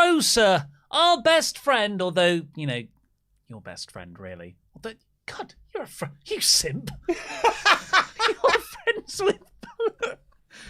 Rosa, our best friend, although, your best friend, really. Although, God, you're a you simp.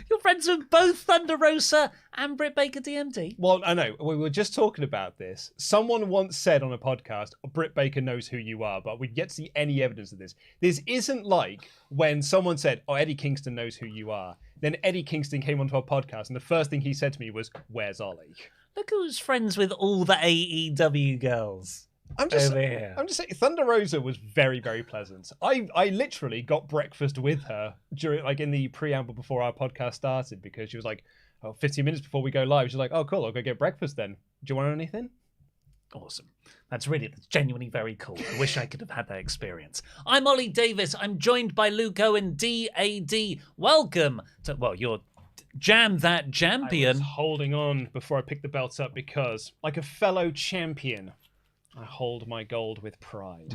You're friends with both Thunder Rosa and Britt Baker DMD. Well, I know. We were just talking about this. Someone once said on a podcast, Britt Baker knows who you are, but we've yet to see any evidence of this. This isn't like when someone said, Eddie Kingston knows who you are. Then Eddie Kingston came onto our podcast, and the first thing he said to me was, "Where's Ollie?" Look who's friends with all the AEW girls. I'm just saying, Thunder Rosa was very, very pleasant. I literally got breakfast with her in the preamble before our podcast started, because she was like, 15 minutes before we go live, she's like, "Oh, cool, I'll go get breakfast then. Do you want anything?" Awesome. That's genuinely very cool. I wish I could have had that experience. I'm Ollie Davis. I'm joined by Luke Owen, DAD. Welcome to, your Jam That Champion. I was holding on before I picked the belt up because, like a fellow champion, I hold my gold with pride.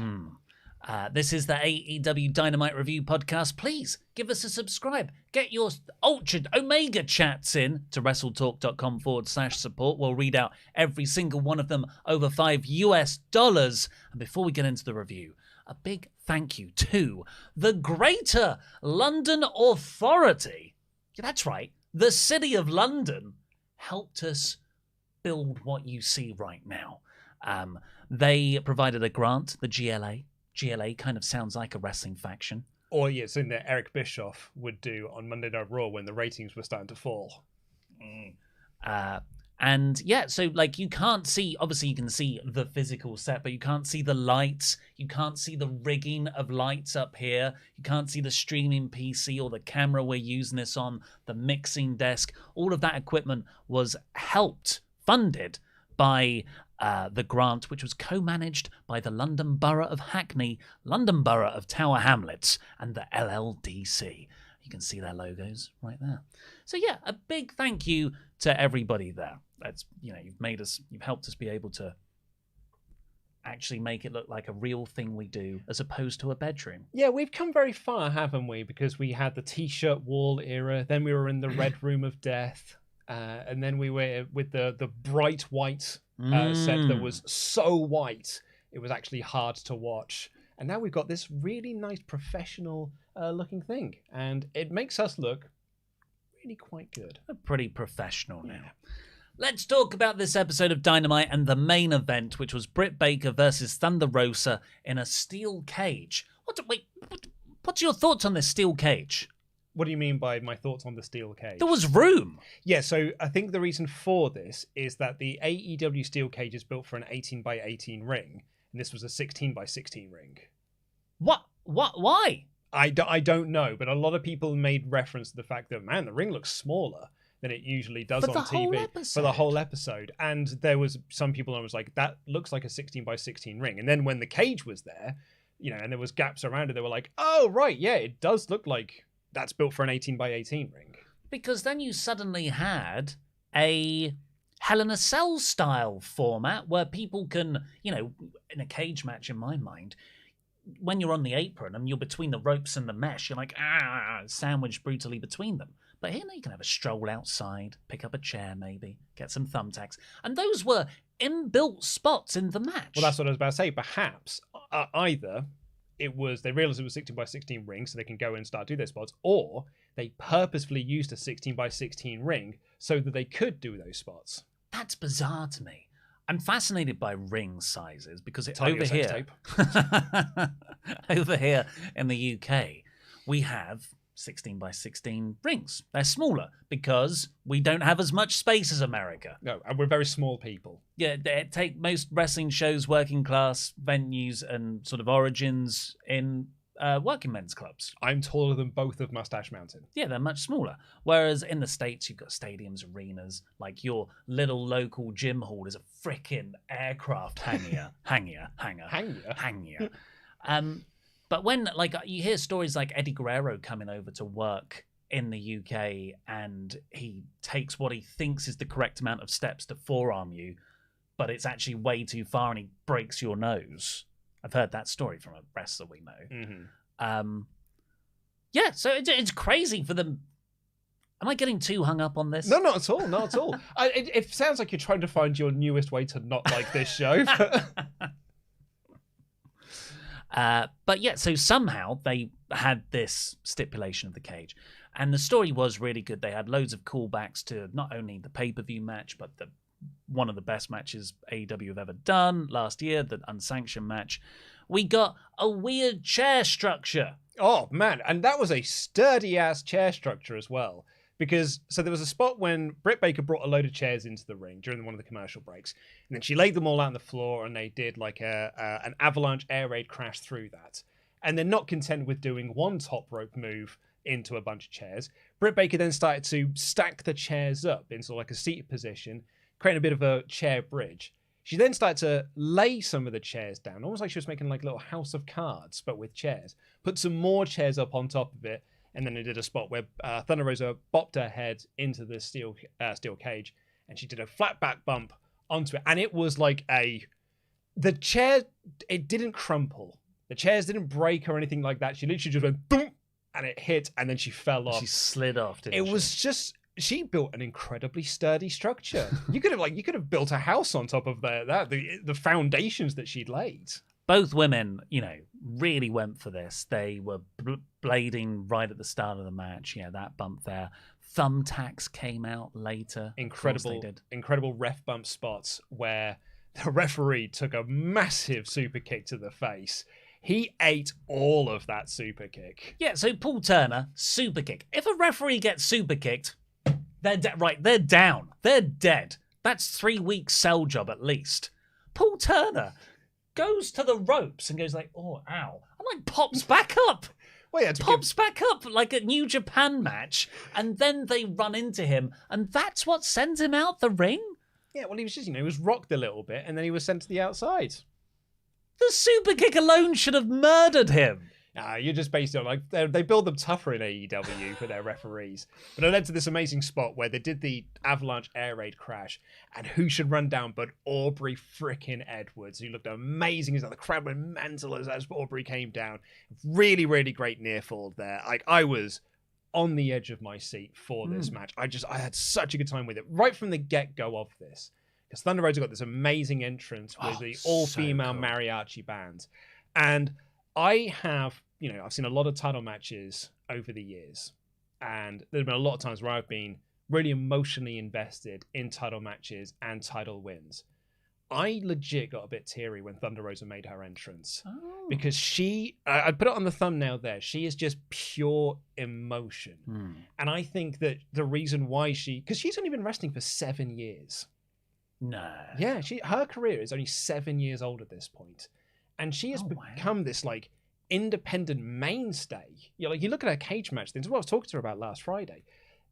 This is the AEW Dynamite Review Podcast. Please give us a subscribe. Get your ultra Omegachats in to WrestleTalk.com/support. We'll read out every single one of them over $5. And before we get into the review, a big thank you to the Greater London Authority. Yeah, that's right. The City of London helped us build what you see right now. They provided a grant, the GLA. GLA kind of sounds like a wrestling faction. Or, yeah, it's something that Eric Bischoff would do on Monday Night Raw when the ratings were starting to fall. And, yeah, so, you can't see... Obviously, you can see the physical set, but you can't see the lights. You can't see the rigging of lights up here. You can't see the streaming PC or the camera we're using this on, the mixing desk. All of that equipment was funded by... the grant, which was co-managed by the London Borough of Hackney, London Borough of Tower Hamlets, and the LLDC. You can see their logos right there. So yeah, a big thank you to everybody there. That's, you've helped us be able to actually make it look like a real thing we do, as opposed to a bedroom. Yeah, we've come very far, haven't we? Because we had the T-shirt wall era, then we were in the Red Room of Death, and then we were with the bright white set that was so white it was actually hard to watch, and now we've got this really nice professional looking thing, and it makes us look really quite good. We're pretty professional now. Let's talk about this episode of Dynamite and the main event, which was Britt Baker versus Thunder Rosa in a steel cage. What's your thoughts on this steel cage? What do you mean by my thoughts on the steel cage? There was room. Yeah, so I think the reason for this is that the AEW steel cage is built for an 18x18 ring, and this was a 16x16 ring. What? Why? I don't know, but a lot of people made reference to the fact that, man, the ring looks smaller than it usually does on TV for the whole episode. And there was some people who was like, that looks like a 16x16 ring. And then when the cage was there, and there was gaps around it, they were like, oh, right, yeah, it does look like that's built for an 18x18 ring. Because then you suddenly had a Hell in a Cell style format where people can, in a cage match in my mind, when you're on the apron and you're between the ropes and the mesh, you're like, sandwiched brutally between them. But here you can have a stroll outside, pick up a chair maybe, get some thumbtacks. And those were inbuilt spots in the match. Well, that's what I was about to say. Perhaps either... they realized it was 16x16 ring, so they can go and start do their spots, or they purposefully used a 16x16 ring so that they could do those spots. That's bizarre to me. I'm fascinated by ring sizes because over here in the UK, we have 16x16 rings. They're smaller because we don't have as much space as America. No, and we're very small people. Yeah, take most wrestling shows, working class venues and sort of origins in working men's clubs. I'm taller than both of Mustache Mountain. Yeah, they're much smaller. Whereas in the States, you've got stadiums, arenas, like your little local gym hall is a frickin' aircraft hangar. But when, you hear stories like Eddie Guerrero coming over to work in the UK and he takes what he thinks is the correct amount of steps to forearm you, but it's actually way too far and he breaks your nose. I've heard that story from a wrestler we know. Mm-hmm. Yeah, so it's crazy for them. Am I getting too hung up on this? No, not at all. Not at all. It sounds like you're trying to find your newest way to not like this show. But yeah, so somehow they had this stipulation of the cage. And the story was really good. They had loads of callbacks to not only the pay-per-view match, but one of the best matches AEW have ever done last year, the unsanctioned match. We got a weird chair structure. Oh, man. And that was a sturdy-ass chair structure as well. Because, so there was a spot when Britt Baker brought a load of chairs into the ring during one of the commercial breaks. And then she laid them all out on the floor and they did like an avalanche air raid crash through that. And they're not content with doing one top rope move into a bunch of chairs. Britt Baker then started to stack the chairs up into like a seated position, creating a bit of a chair bridge. She then started to lay some of the chairs down, almost like she was making like a little house of cards, but with chairs. Put some more chairs up on top of it, and then they did a spot where Thunder Rosa bopped her head into the steel cage, and she did a flat back bump onto it. And it was like the chair, it didn't crumple. The chairs didn't break or anything like that. She literally just went boom, and it hit, and then she fell off. She slid off, didn't she? It was just, she built an incredibly sturdy structure. You could have built a house on top of the foundations that she'd laid. Both women, really went for this. They were blading right at the start of the match. Yeah, that bump there. Thumbtacks came out later. Incredible ref bump spots where the referee took a massive super kick to the face. He ate all of that super kick. Yeah, so Paul Turner, super kick. If a referee gets super kicked, they're they're down. They're dead. That's 3 weeks cell job at least. Paul Turner goes to the ropes and goes like, oh, ow. And like pops back up. Well, yeah, pops back up like a New Japan match. And then they run into him. And that's what sends him out the ring? Yeah, well, he was just, he was rocked a little bit and then he was sent to the outside. The super kick alone should have murdered him. You're just based on, like, they build them tougher in AEW for their referees. But it led to this amazing spot where they did the avalanche air raid crash. And who should run down but Aubrey frickin' Edwards, who looked amazing. The crowd went mental as Aubrey came down. Really, really great near fall there. Like, I was on the edge of my seat for this match. I had such a good time with it. Right from the get-go of this. Because Thunder Rosa got this amazing entrance with the all-female mariachi band. And I have, I've seen a lot of title matches over the years. And there have been a lot of times where I've been really emotionally invested in title matches and title wins. I legit got a bit teary when Thunder Rosa made her entrance. Oh. Because I put it on the thumbnail there, she is just pure emotion. And I think that the reason why because she's only been wrestling for 7 years. No. Yeah, her career is only 7 years old at this point. And she has become this like independent mainstay. You look at her cage match things, what I was talking to her about last Friday.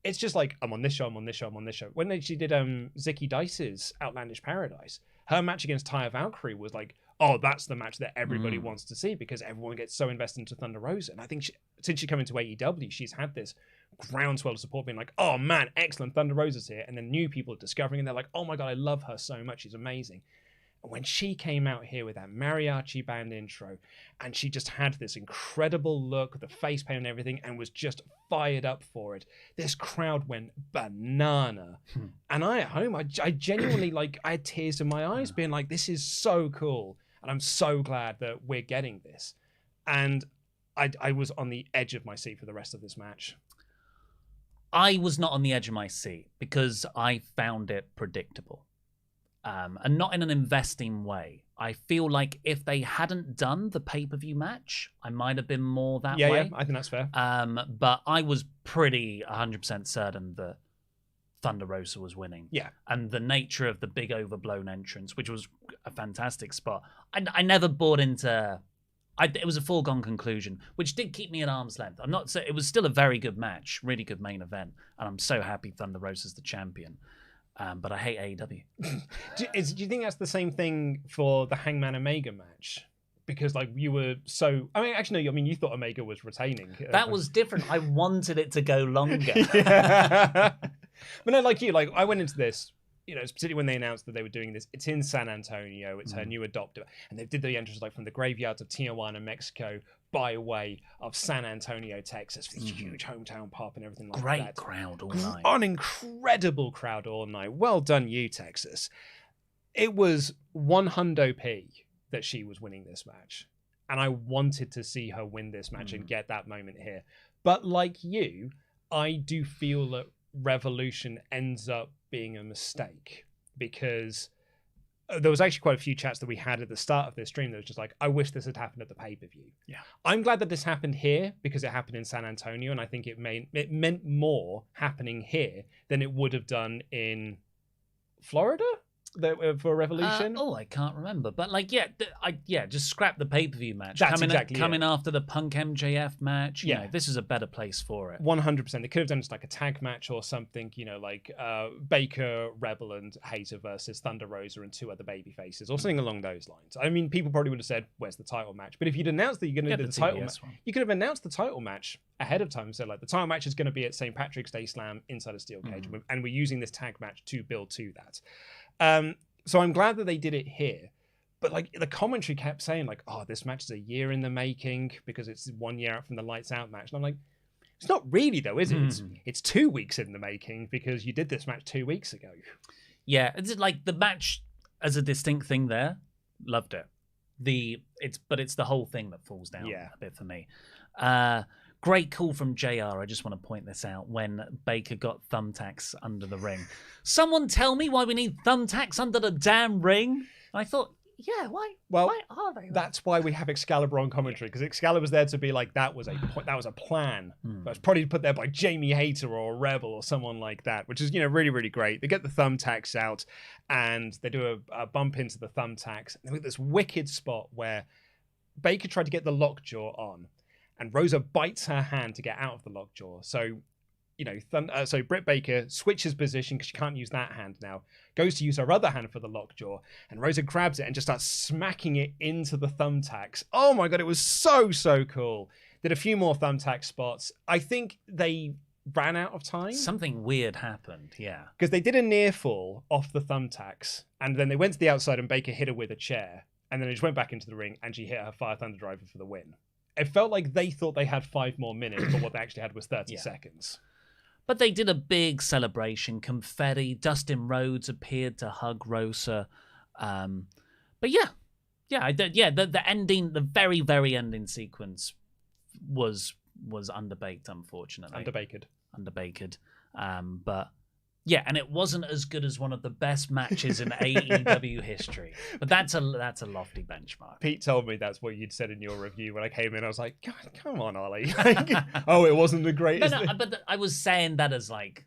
It's just like, I'm on this show, I'm on this show, I'm on this show. When she did Zicky Dice's Outlandish Paradise, her match against Taya Valkyrie was like, oh, that's the match that everybody wants to see because everyone gets so invested into Thunder Rosa. And I think since she came into AEW, she's had this groundswell of support being like, oh man, excellent, Thunder Rosa's here. And then new people are discovering and they're like, oh my God, I love her so much. She's amazing. And when she came out here with that mariachi band intro and she just had this incredible look with the face paint and everything and was just fired up for it, this crowd went banana. And I at home, I genuinely, I had tears in my eyes being like, this is so cool. And I'm so glad that we're getting this. And I was on the edge of my seat for the rest of this match. I was not on the edge of my seat because I found it predictable. And not in an investing way. I feel like if they hadn't done the pay-per-view match, I might have been more that way. Yeah, I think that's fair. But I was pretty 100% certain that Thunder Rosa was winning. Yeah. And the nature of the big overblown entrance, which was a fantastic spot, I never bought into... it was a foregone conclusion, which did keep me at arm's length. It was still a very good match, really good main event, and I'm so happy Thunder Rosa's the champion. But I hate AEW. Do you think that's the same thing for the Hangman Omega match? Because you were so... actually, no, you thought Omega was retaining. That was different. I wanted it to go longer. Yeah. But no, like you, I went into this particularly when they announced that they were doing this, it's in San Antonio, it's her new adoptive, and they did the entrance like from the graveyards of Tijuana, Mexico, by way of San Antonio, Texas, this huge hometown pop and everything like that. Great crowd all night. An incredible crowd all night. Well done, you, Texas. It was 100p that she was winning this match. And I wanted to see her win this match and get that moment here. But like you, I do feel that Revolution ends up being a mistake, because there was actually quite a few chats that we had at the start of this stream that was just like, I wish this had happened at the pay-per-view. Yeah. I'm glad that this happened here because it happened in San Antonio, and I think it meant more happening here than it would have done in Florida for Revolution. I can't remember, but like, just scrap the pay-per-view match. That's coming after the Punk MJF match. You know, this is a better place for it. 100%. They could have done just like a tag match or something. Like Baker, Rebel, and Hater versus Thunder Rosa and 2 other baby faces, or something along those lines. I mean, people probably would have said, "Where's the title match?" But if you'd announced that you're going to do the title match, you could have announced the title match ahead of time and said, like, the title match is going to be at St. Patrick's Day Slam inside a steel cage, and we're using this tag match to build to that. So I'm glad that they did it here, but like the commentary kept saying like, "Oh, this match is a year in the making because it's 1 year out from the Lights Out match," and I'm like, it's not really though, is it? It's 2 weeks in the making because you did this match 2 weeks ago. Yeah, it's like the match as a distinct thing there. Loved it. It's the whole thing that falls down a bit for me. Great call from JR. I just want to point this out when Baker got thumbtacks under the ring. Someone tell me why we need thumbtacks under the damn ring. I thought, why are they? That's why we have Excalibur on commentary, because Excalibur's there to be like, that was a plan. That was probably put there by Jamie Hayter or Rebel or someone like that, which is, really, really great. They get the thumbtacks out and they do a bump into the thumbtacks. And they get this wicked spot where Baker tried to get the lockjaw on, and Rosa bites her hand to get out of the lockjaw. So, so Britt Baker switches position because she can't use that hand now, goes to use her other hand for the lockjaw, and Rosa grabs it and just starts smacking it into the thumbtacks. Oh my God, it was so, so cool. Did a few more thumbtack spots. I think they ran out of time. Something weird happened, yeah. Because they did a near fall off the thumbtacks, and then they went to the outside and Baker hit her with a chair, and then they just went back into the ring and she hit her Fire Thunder Driver for the win. It felt like they thought they had 5 more minutes, but what they actually had was 30 seconds. But they did a big celebration, confetti. Dustin Rhodes appeared to hug Rosa. But the ending, the very, very ending sequence was underbaked, unfortunately. Underbaked. But yeah, and it wasn't as good as one of the best matches in AEW history. But that's a lofty benchmark. Pete told me that's what you'd said in your review when I came in. I was like, God, come on, Ollie. It wasn't the greatest. No, but I was saying that as like,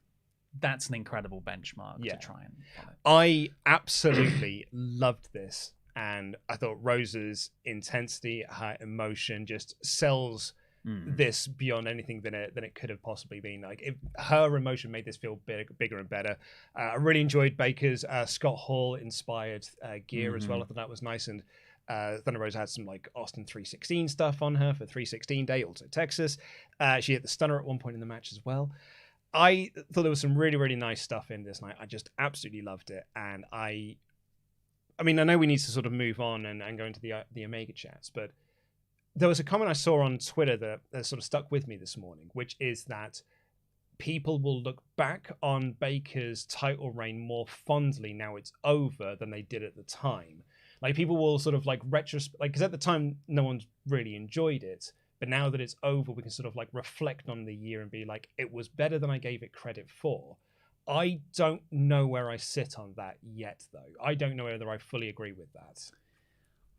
that's an incredible benchmark to try and follow. I absolutely loved this. And I thought Rosa's intensity, her emotion just sells this beyond anything than it could have possibly been. Like, her emotion made this feel bigger and better. I really enjoyed Baker's Scott Hall inspired gear as well. I thought that was nice. And Thunder Rosa had some like Austin 316 stuff on her for 316 Day, also Texas. She hit the stunner at one point in the match as well. I thought there was some really, really nice stuff in this night. I just absolutely loved it. And I mean, I know we need to sort of move on and go into the Omegachats, but there was a comment I saw on Twitter that sort of stuck with me this morning, which is that people will look back on Baker's title reign more fondly now it's over than they did at the time. Like, people will sort of like because at the time no one's really enjoyed it, but now that it's over, we can sort of like reflect on the year and be like, it was better than I gave it credit for. I don't know where I sit on that yet, though. I don't know whether I fully agree with that.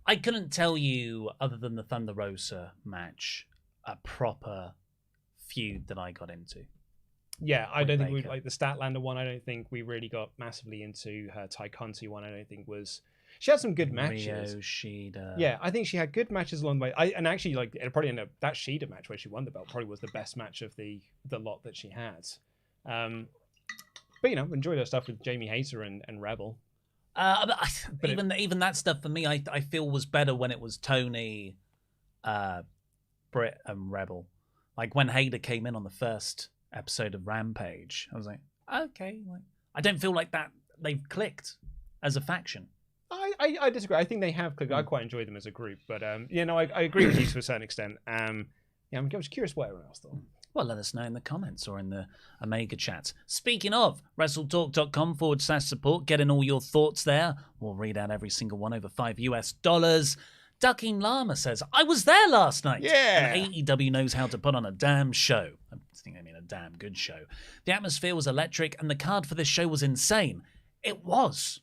I couldn't tell you, other than the Thunder Rosa match, a proper feud that I got into. Yeah, I don't think we like the Statlander one. I don't think we really got massively into her Tai Conti one. I don't think was. She had some good matches. Rio Shida. Yeah, I think she had good matches along the way. And actually, like, it probably ended up that Shida match where she won the belt probably was the best match of the lot that she had. But enjoyed her stuff with Jamie Hayter and Rebel. But even that stuff for me, I feel was better when it was Tony, Britt, and Rebel. Like when Hayter came in on the first episode of Rampage, I was like, okay. Like, I don't feel like that they've clicked as a faction. I disagree. I think they have clicked. I quite enjoy them as a group, but I agree with you to a certain extent. I was curious what everyone else thought. Well, let us know in the comments or in the Omegachats. Speaking of, WrestleTalk.com/support. Get in all your thoughts there. We'll read out every single one over $5. Ducking Llama says, I was there last night. Yeah. And AEW knows how to put on a damn show. I think they mean a damn good show. The atmosphere was electric and the card for this show was insane. It was.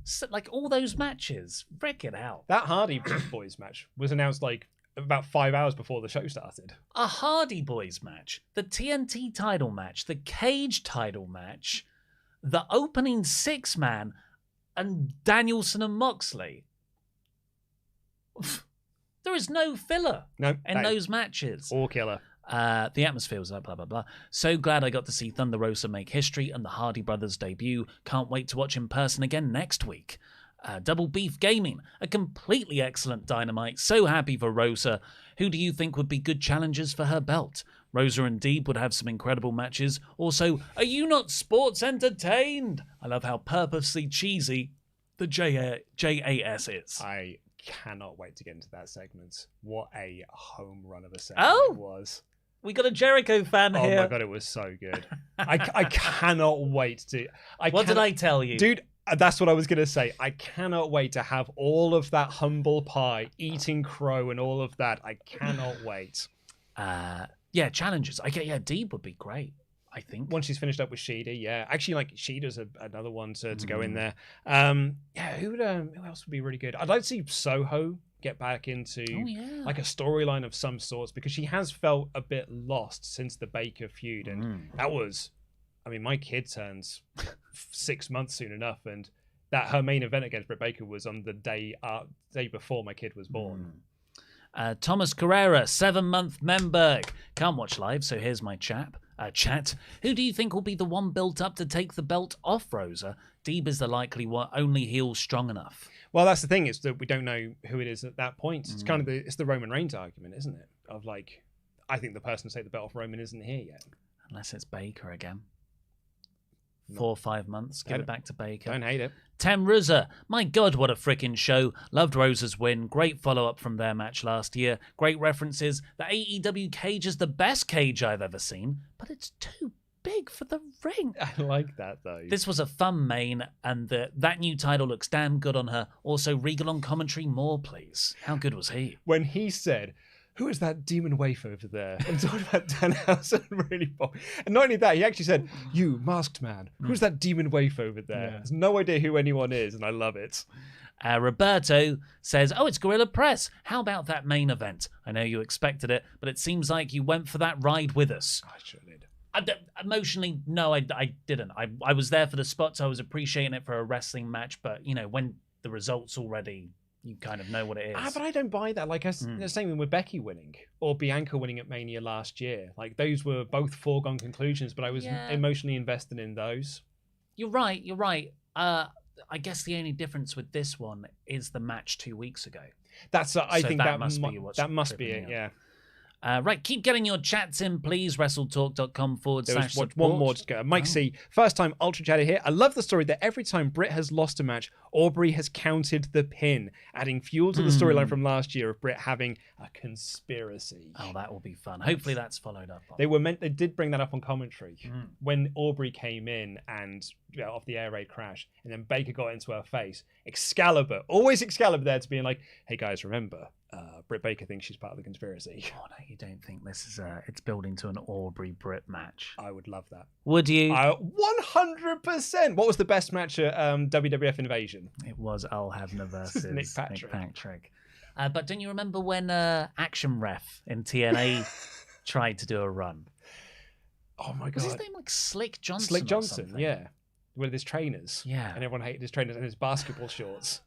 So, like all those matches. Freaking hell. That Hardy Boys match was announced like about 5 hours before the show started. A Hardy Boys match, the TNT title match, the Cage title match, the opening 6-man, and Danielson and Moxley. There is no filler in those matches. All killer. The atmosphere was like blah, blah, blah. So glad I got to see Thunder Rosa make history and the Hardy Brothers debut. Can't wait to watch in person again next week. Double Beef Gaming, a completely excellent Dynamite. So happy for Rosa. Who do you think would be good challengers for her belt? Rosa and Deeb would have some incredible matches. Also, are you not sports entertained? I love how purposely cheesy the JAS is. I cannot wait to get into that segment. What a home run of a segment it was. We got a Jericho fan here. Oh my God, it was so good. I cannot wait to... What did I tell you? Dude, that's what I was going to say. I cannot wait to have all of that humble pie, eating crow and all of that. I cannot wait. Yeah, challenges. Deeb would be great, I think. Once she's finished up with Sheeda, yeah. Actually, like, Sheeda's another one to go in there. Who else would be really good? I'd like to see Soho get back into like a storyline of some sorts, because she has felt a bit lost since the Baker feud. And that was... I mean, my kid turns 6 months soon enough, and that her main event against Britt Baker was on the day before my kid was born. Thomas Carrera, 7-month member. Can't watch live, so here's my chat. Who do you think will be the one built up to take the belt off Rosa? Deeb is the likely one, only heel strong enough. Well, that's the thing, is that we don't know who it is at that point. It's kind of the Roman Reigns argument, isn't it? Of like, I think the person to take the belt off Roman isn't here yet. Unless it's Baker again. 4 or 5 months. Give it back to Baker. Don't hate it. Tem Rosa. My God, what a freaking show. Loved Rosa's win. Great follow-up from their match last year. Great references. The AEW cage is the best cage I've ever seen, but it's too big for the ring. I like that, though. This was a fun main, and that new title looks damn good on her. Also, Regal on commentary, more please. How good was he? When he said... Who is that demon waif over there? And talking about Danhausen really. And not only that, he actually said, "You masked man, who's that demon waif over there?" Yeah. There's no idea who anyone is, and I love it. Roberto says, "Oh, it's Gorilla Press. How about that main event? I know you expected it, but it seems like you went for that ride with us." I sure did. Emotionally, no, I didn't. I was there for the spots. I was appreciating it for a wrestling match, but when the results already. You kind of know what it is. But I don't buy that. Like, the same with Becky winning or Bianca winning at Mania last year. Like, those were both foregone conclusions, but I was emotionally invested in those. You're right. I guess the only difference with this one is the match 2 weeks ago. I think that must be it, yeah. Right, keep getting your chats in, please. WrestleTalk.com/support. One more to go. Mike C. First time Ultra Chatter here. I love the story that every time Britt has lost a match, Aubrey has counted the pin, adding fuel to the storyline from last year of Britt having a conspiracy. Oh, that will be fun. Hopefully that's followed up. They did bring that up on commentary when Aubrey came in and off the air raid crash, and then Baker got into her face. Excalibur, always Excalibur there to being like, "Hey guys, remember, Britt Baker thinks she's part of the conspiracy." Oh no, you don't think this is it's building to an Aubrey Britt match? I would love that. Would you? 100%. What was the best match at WWF Invasion? It was Al Hebner versus Nick Patrick. But don't you remember when Action Ref in TNA tried to do a run? Oh my God. Was his name like Slick Johnson? Slick Johnson, yeah. With his trainers. Yeah. And everyone hated his trainers and his basketball shorts.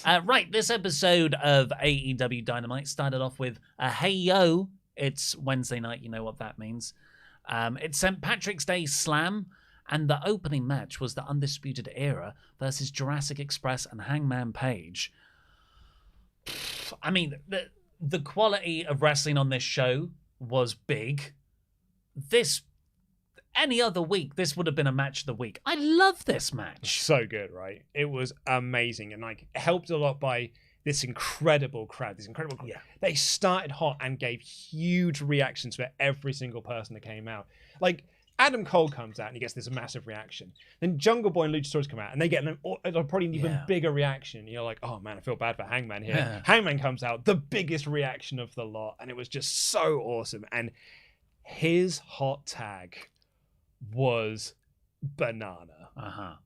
Right, this episode of AEW Dynamite started off with a hey yo. It's Wednesday night, you know what that means. It's St. Patrick's Day Slam, and the opening match was the Undisputed Era versus Jurassic Express and Hangman Page. I mean, the quality of wrestling on this show was big. This any other week, this would have been a match of the week. I love this match. So good, right? It was amazing, and like helped a lot by this incredible crowd. Yeah. They started hot and gave huge reactions for every single person that came out. Like Adam Cole comes out and he gets this massive reaction. Then Jungle Boy and Luchasaurus come out and they get probably an even bigger reaction. You're like, oh man, I feel bad for Hangman here. Yeah. Hangman comes out, the biggest reaction of the lot, and it was just so awesome. And his hot tag was banana.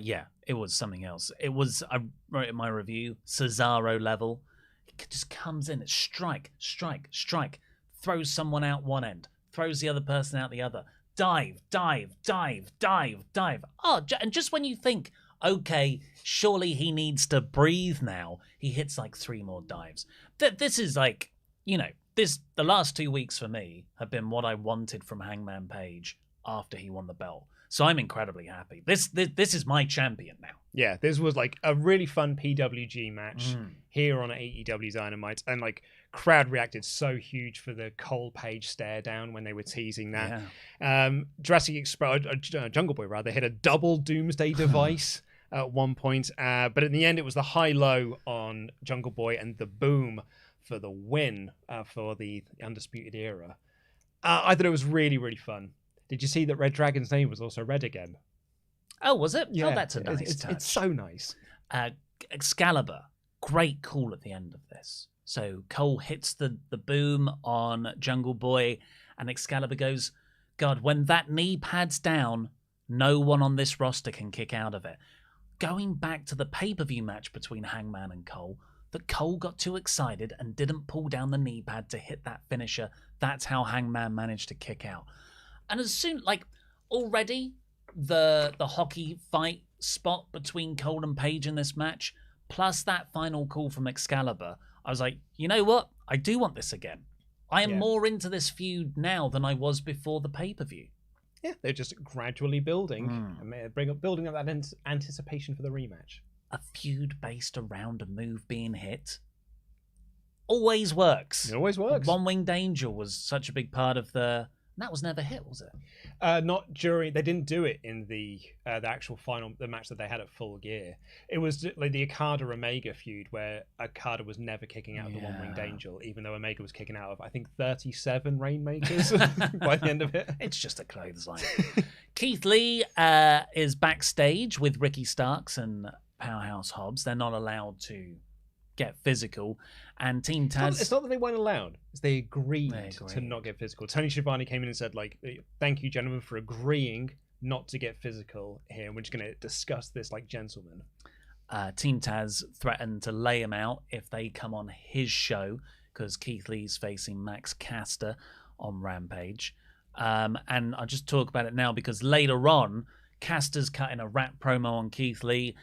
Yeah, it was something else. It was, I wrote in my review, Cesaro level. It just comes in, it's strike, throws someone out one end, throws the other person out the other. Dive. Oh, and just when you think, okay, surely he needs to breathe now, he hits like 3 more dives. This is like, the last 2 weeks for me have been what I wanted from Hangman Page after he won the belt. So I'm incredibly happy. This is my champion now. Yeah, this was like a really fun PWG match here on AEW Dynamite, and like crowd reacted so huge for the Cole Page stare down when they were teasing that. Yeah. Jurassic Express, Jungle Boy rather, hit a double Doomsday device at one point, but in the end it was the high-low on Jungle Boy and the boom for the win for the Undisputed Era. I thought it was really, really fun. Did you see that Red Dragon's name was also Red again? Oh, was it? Yeah, oh, that's a nice touch. It's so nice. Excalibur, great call at the end of this. So Cole hits the boom on Jungle Boy, and Excalibur goes, God, when that knee pads down, no one on this roster can kick out of it. Going back to the pay-per-view match between Hangman and Cole, that Cole got too excited and didn't pull down the knee pad to hit that finisher. That's how Hangman managed to kick out. And as soon, like, already the hockey fight spot between Cole and Page in this match, plus that final call from Excalibur, I was like, you know what? I do want this again. I am more into this feud now than I was before the pay-per-view. Yeah, they're just gradually building, building up that anticipation for the rematch. A feud based around a move being hit always works. It always works. One Winged Angel was such a big part of the... That was never hit, was it? Not during. They didn't do it in the actual the match that they had at Full Gear. It was like the Okada Omega feud where Okada was never kicking out of the One Winged Angel, even though Omega was kicking out of, I think, 37 Rainmakers by the end of it. It's just a clothesline. Keith Lee is backstage with Ricky Starks and Powerhouse Hobbs. They're not allowed to get physical, and Team Taz... It's not that they weren't allowed, it's they agreed to not get physical. Tony Schiavone came in and said, like, thank you, gentlemen, for agreeing not to get physical here, and we're just going to discuss this like gentlemen. Team Taz threatened to lay him out if they come on his show, because Keith Lee's facing Max Caster on Rampage. And I'll just talk about it now, because later on, Caster's cutting a rap promo on Keith Lee.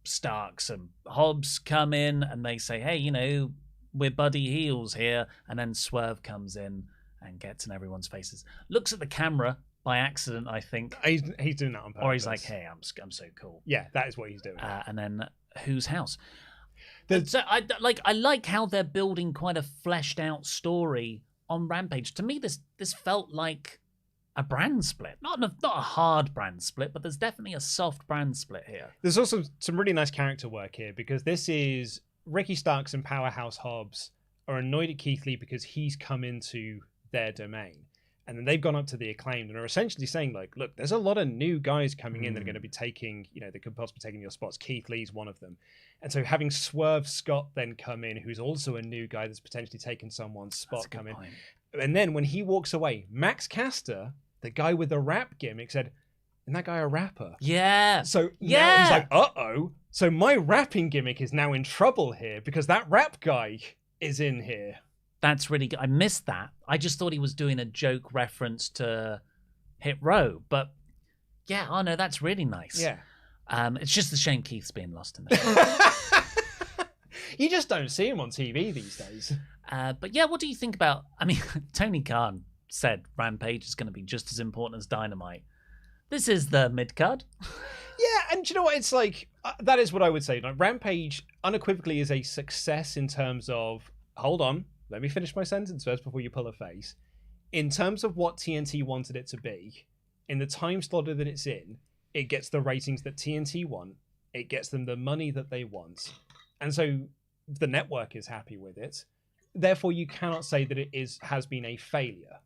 Starks and Hobbs come in and they say, hey, we're buddy heels here. And then Swerve comes in and gets in everyone's faces. Looks at the camera by accident, I think. He's doing that on purpose. Or he's like, hey, I'm so cool. Yeah, that is what he's doing. And then whose house? So I like how they're building quite a fleshed out story on Rampage. To me, this felt like a brand split. Not a hard brand split, but there's definitely a soft brand split here. There's also some really nice character work here, because this is Ricky Starks and Powerhouse Hobbs are annoyed at Keith Lee because he's come into their domain. And then they've gone up to the Acclaimed and are essentially saying, like, look, there's a lot of new guys coming in that are going to be taking, they could possibly taking your spots. Keith Lee's one of them. And so having Swerve Scott then come in, who's also a new guy that's potentially taken someone's spot, come in. And then when he walks away, Max Caster, the guy with the rap gimmick, said, isn't that guy a rapper? Yeah. So now he's like, uh-oh. So my rapping gimmick is now in trouble here because that rap guy is in here. That's really good. I missed that. I just thought he was doing a joke reference to Hit Row. But yeah, oh no, that's really nice. Yeah. It's just a shame Keith's being lost in the You just don't see him on TV these days. But yeah, what do you think about... I mean, Tony Khan said Rampage is going to be just as important as Dynamite. This is the mid-card. Yeah, and do you know what? It's like, that is what I would say. Like, Rampage unequivocally is a success in terms of, hold on, let me finish my sentence first before you pull a face. in terms of what TNT wanted it to be, in the time slot that it's in, it gets the ratings that TNT want. It gets them the money that they want. And so the network is happy with it. Therefore, you cannot say that has been a failure.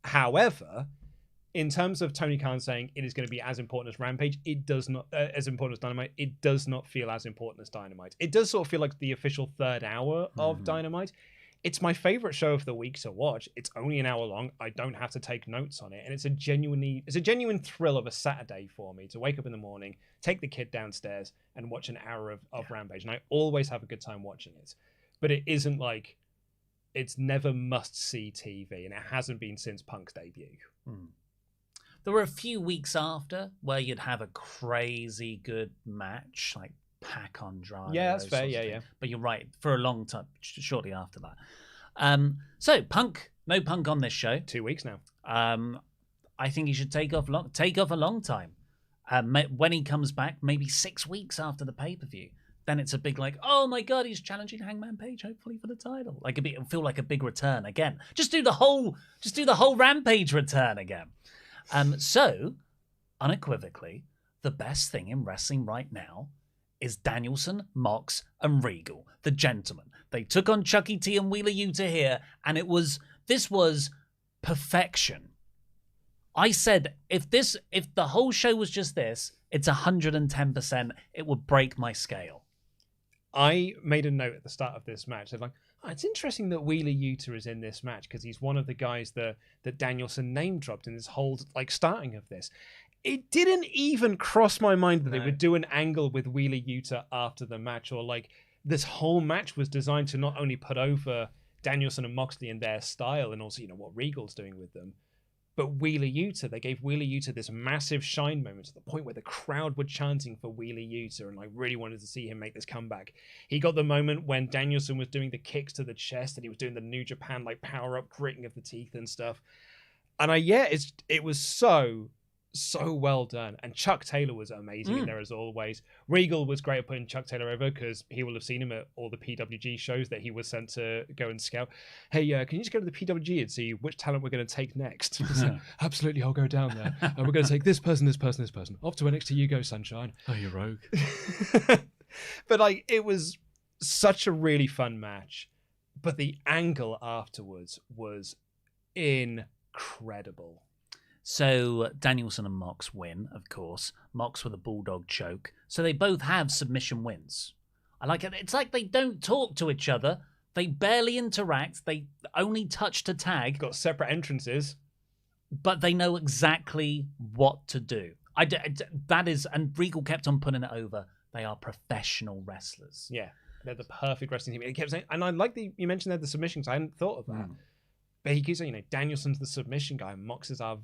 However, in terms of Tony Khan saying it is going to be as important as Rampage, it does not, as important as Dynamite, it does not feel as important as Dynamite. It does sort of feel like the official third hour of Dynamite. It's my favorite show of the week to watch. It's only an hour long. I don't have to take notes on it. And it's a genuine thrill of a Saturday for me to wake up in the morning, take the kid downstairs and watch an hour of Rampage. And I always have a good time watching it. But it isn't like, it's never must-see TV. And it hasn't been since Punk's debut. There were a few weeks after where you'd have a crazy good match, like Pac on Drive. Yeah, that's fair. Yeah. But you're right, for a long time, shortly after that. So Punk, no Punk on this show. 2 weeks now. I think he should take off a long time. When he comes back, maybe 6 weeks after the pay-per-view. Then it's a big like, oh my god, he's challenging Hangman Page, hopefully for the title. Like it'll feel like a big return again. Just do the whole Rampage return again. So unequivocally, the best thing in wrestling right now is Danielson, Mox, and Regal, the gentlemen. They took on Chucky T and Wheeler Yuta here, and this was perfection. I said, if the whole show was just this, it's 110%. It would break my scale. I made a note at the start of this match. They're like, oh, it's interesting that Wheeler Yuta is in this match because he's one of the guys that Danielson name dropped in this whole starting of this. It didn't even cross my mind that they would do an angle with Wheeler Yuta after the match, or like this whole match was designed to not only put over Danielson and Moxley in their style and also, what Regal's doing with them, but Wheeler Yuta, they gave Wheeler Yuta this massive shine moment to the point where the crowd were chanting for Wheeler Yuta and really wanted to see him make this comeback. He got the moment when Danielson was doing the kicks to the chest and he was doing the New Japan power up gritting of the teeth and stuff. And it was so well done. And Chuck Taylor was amazing in there as always. Regal was great at putting Chuck Taylor over because he will have seen him at all the PWG shows that he was sent to go and scout. Hey, can you just go to the PWG and see which talent we're going to take next? Like, absolutely, I'll go down there. And we're going to take this person, this person, this person. Off to NXT you go, sunshine. Oh, you rogue. But it was such a really fun match. But the angle afterwards was incredible. So Danielson and Mox win, of course. Mox with a bulldog choke. So they both have submission wins. I like it. It's like they don't talk to each other. They barely interact. They only touch to tag. Got separate entrances. But they know exactly what to do. And Regal kept on putting it over. They are professional wrestlers. Yeah, they're the perfect wrestling team. He kept saying, and I like you mentioned they're the submissions. I hadn't thought of that. But he keeps saying, Danielson's the submission guy, and Mox is our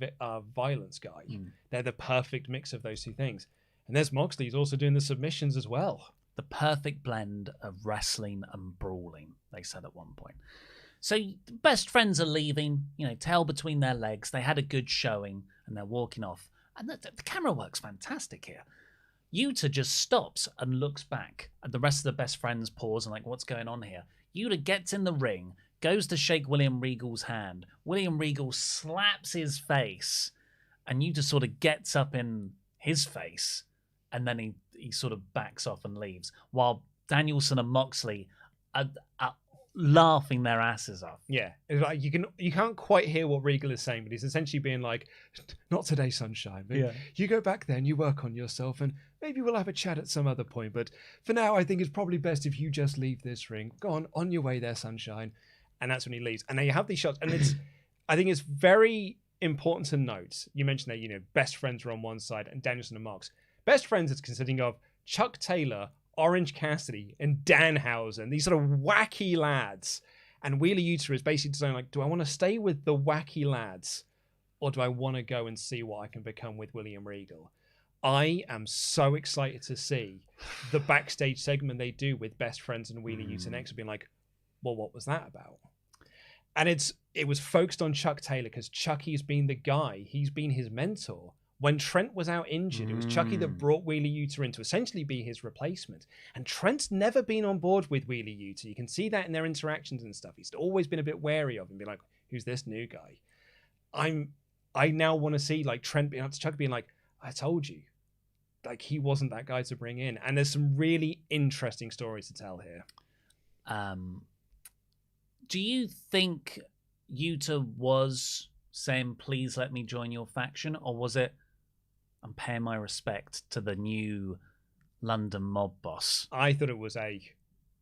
violence guy. They're the perfect mix of those two things. And there's Moxley, he's also doing the submissions as well. The perfect blend of wrestling and brawling, they said at one point. So best friends are leaving, tail between their legs. They had a good showing, and they're walking off. And the camera works fantastic here. Yuta just stops and looks back. And the rest of the best friends pause and what's going on here? Yuta gets in the ring, goes to shake William Regal's hand. William Regal slaps his face, and Yuta sort of gets up in his face, and then he sort of backs off and leaves, while Danielson and Moxley are laughing their asses off. Yeah, it's like you can't quite hear what Regal is saying, but he's essentially being like, not today, sunshine. But you go back there and you work on yourself, and maybe we'll have a chat at some other point. But for now, I think it's probably best if you just leave this ring. Go on your way there, sunshine. And that's when he leaves. And then you have these shots. And I think it's very important to note. You mentioned that, best friends are on one side and Danielson and Mox. Best friends is consisting of Chuck Taylor, Orange Cassidy, and Danhausen. These sort of wacky lads. And Wheeler Yuta is basically saying, do I want to stay with the wacky lads? Or do I want to go and see what I can become with William Regal? I am so excited to see the backstage segment they do with best friends and Wheeler Yuta next, being like, well, what was that about? And it was focused on Chuck Taylor because Chucky's been the guy. He's been his mentor. When Trent was out injured, it was Chucky that brought Wheeler Yuta in to essentially be his replacement. And Trent's never been on board with Wheeler Yuta. You can see that in their interactions and stuff. He's always been a bit wary of him, be like, who's this new guy? I now want to see like Trent being up to Chuck being like, I told you, like he wasn't that guy to bring in. And there's some really interesting stories to tell here. Do you think Yuta was saying, please let me join your faction? Or was it, I'm paying my respect to the new London mob boss? I thought it was a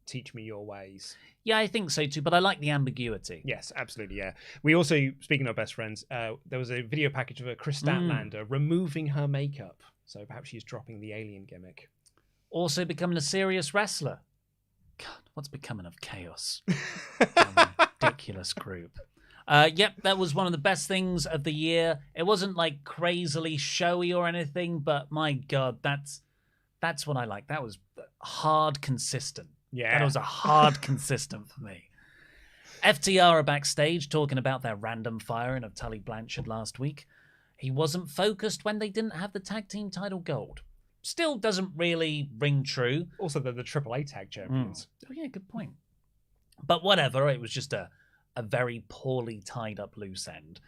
teach me your ways. Yeah, I think so too, but I like the ambiguity. Yes, absolutely, yeah. We also, speaking of best friends, there was a video package of a Chris Statlander removing her makeup. So perhaps she's dropping the alien gimmick. Also becoming a serious wrestler. God, what's becoming of Chaos? Ridiculous group. Yep, that was one of the best things of the year. It wasn't like crazily showy or anything, but my God, that's what I like. That was hard consistent. Yeah. That was a hard consistent for me. FTR are backstage talking about their random firing of Tully Blanchard last week. He wasn't focused when they didn't have the tag team title gold. Still doesn't really ring true. Also, they're the AAA tag champions. Oh, yeah, good point. But whatever, it was just a very poorly tied up loose end.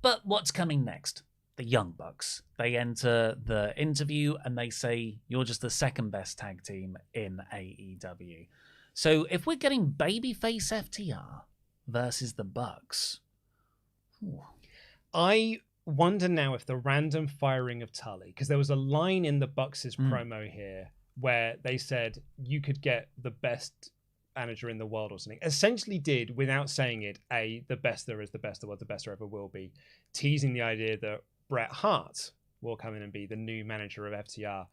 But what's coming next? The Young Bucks. They enter the interview and they say, you're just the second best tag team in AEW. So if we're getting babyface FTR versus the Bucks... Ooh. I wonder now if the random firing of Tully, because there was a line in the Bucks' promo here where they said you could get the best manager in the world or something. Essentially did, without saying it, the best there is, the best there was, the best there ever will be, teasing the idea that Bret Hart will come in and be the new manager of FTR.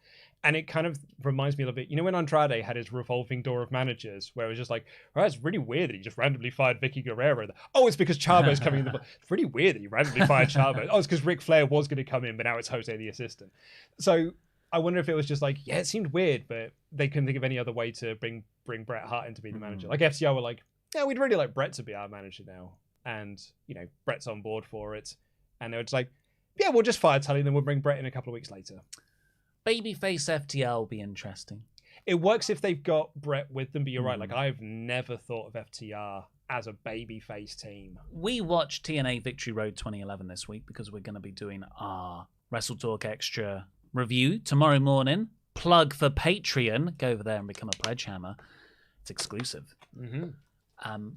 And it kind of reminds me a little bit, you know, when Andrade had his revolving door of managers, where it was just like, oh, it's really weird that he just randomly fired Vicky Guerrero. Oh, it's because Chavo's coming in. It's really weird that he randomly fired Chavo. Oh, it's because Ric Flair was going to come in, but now it's Jose the assistant. So I wonder if it was just like, yeah, it seemed weird, but they couldn't think of any other way to bring Bret Hart in to be the manager. Like FTR were like, yeah, we'd really like Bret to be our manager now. And, you know, Bret's on board for it. And they were just like, yeah, we'll just fire Tully, then we'll bring Bret in a couple of weeks later. Babyface FTR will be interesting. It works if they've got Bret with them, but you're right. Like, I've never thought of FTR as a babyface team. We watched TNA Victory Road 2011 this week because we're going to be doing our WrestleTalk Extra review tomorrow morning. Plug for Patreon. Go over there and become a Pledgehammer. It's exclusive.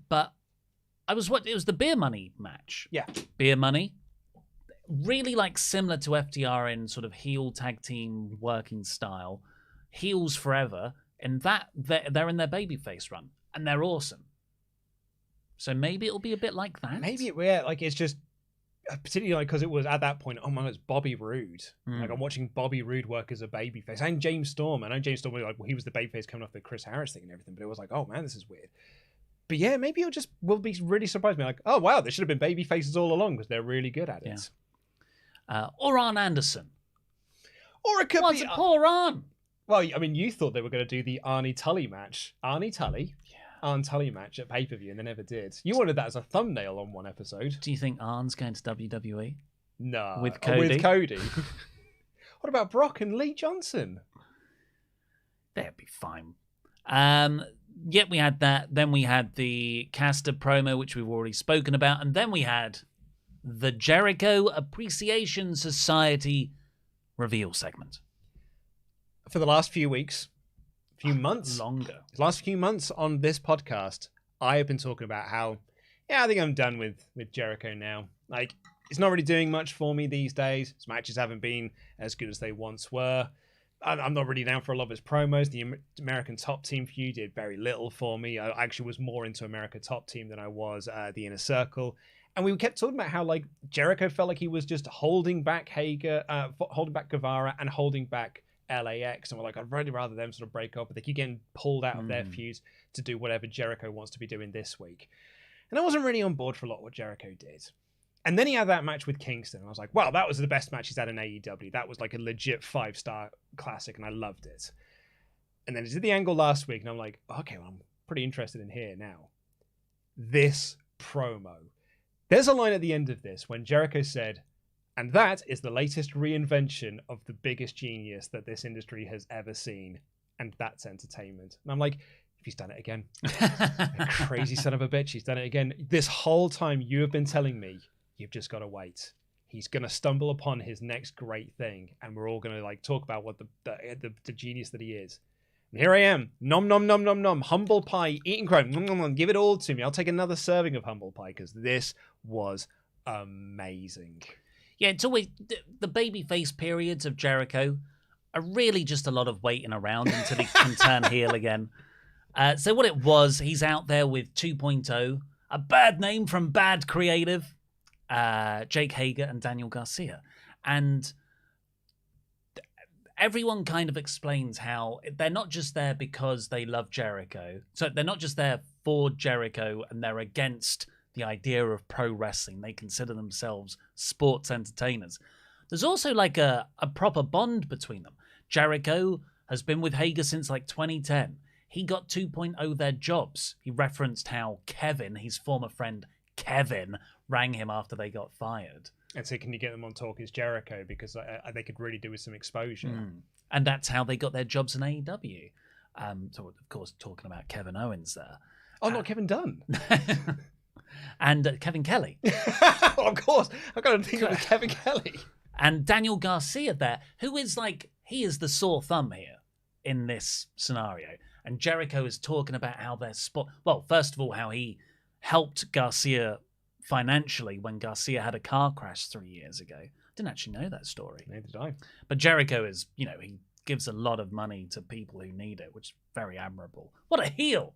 But it was the Beer Money match. Yeah. Beer Money. Really like similar to FTR in sort of heel tag team working style. Heels forever. And that they're in their babyface run. And they're awesome. So maybe it'll be a bit like that. Maybe it's just particularly like because it was at that point, oh my God, it's Bobby Roode. Like I'm watching Bobby Roode work as a babyface. And James Storm. I know James Storm was like, well, he was the babyface coming off the Chris Harris thing and everything, but it was like, oh man, this is weird. But yeah, maybe we'll be really surprised. Like, oh wow, they should have been babyfaces all along because they're really good at it. Or Arn Anderson. Or it could be poor Arn. Well, I mean, you thought they were going to do the Arnie Tully match. Arnie Tully. Arn Tully match at pay-per-view, and they never did. You wanted that as a thumbnail on one episode. Do you think Arn's going to WWE? No. With Cody? What about Brock and Lee Johnson? They'd be fine. Yet we had that. Then we had the Caster promo, which we've already spoken about. And then we had the Jericho Appreciation Society reveal segment. For the last few weeks, months, longer. The last few months on this podcast, I have been talking about how, I think I'm done with Jericho now. Like, it's not really doing much for me these days. His matches haven't been as good as they once were. I'm not really down for a lot of his promos. The American Top Team feud did very little for me. I actually was more into America Top Team than I was the Inner Circle. And we kept talking about how like Jericho felt like he was just holding back holding back Guevara and holding back LAX. And we're like, I'd really rather them sort of break up, but they keep getting pulled out of their feuds to do whatever Jericho wants to be doing this week. And I wasn't really on board for a lot of what Jericho did. And then he had that match with Kingston. And I was like, wow, that was the best match he's had in AEW. That was like a legit 5-star classic, and I loved it. And then he did the angle last week, and I'm like, okay, well, I'm pretty interested in here now. This promo. There's a line at the end of this when Jericho said, and that is the latest reinvention of the biggest genius that this industry has ever seen. And that's entertainment. And I'm like, he's done it again. Crazy son of a bitch. He's done it again. This whole time you have been telling me, you've just got to wait. He's going to stumble upon his next great thing. And we're all going to like talk about what the genius that he is. And here I am. Nom, nom, nom, nom, nom. Humble pie, eating crime. Nom, nom, nom. Give it all to me. I'll take another serving of humble pie because this was amazing. Yeah, it's always the babyface periods of Jericho are really just a lot of waiting around until he can turn heel again. So what it was, he's out there with 2.0, a bad name from Bad Creative, Jake Hager and Daniel Garcia. And everyone kind of explains how they're not just there because they love Jericho. So they're not just there for Jericho and they're against the idea of pro wrestling. They consider themselves sports entertainers. There's also like a proper bond between them. Jericho has been with Hager since like 2010. He got 2.0 their jobs. He referenced how Kevin, his former friend Kevin, rang him after they got fired. And so can you get them on Talk is Jericho? Because they could really do with some exposure. And that's how they got their jobs in AEW. So, of course, talking about Kevin Owens there. Oh, not Kevin Dunn. And Kevin Kelly. Of course. I've got to think of Kevin Kelly. And Daniel Garcia there, who is like, he is the sore thumb here in this scenario. And Jericho is talking about how their spot. Well, first of all, how he helped Garcia financially when Garcia had a car crash 3 years ago. Didn't actually know that story. Neither did I. But Jericho is, he gives a lot of money to people who need it, which is very admirable. What a heel.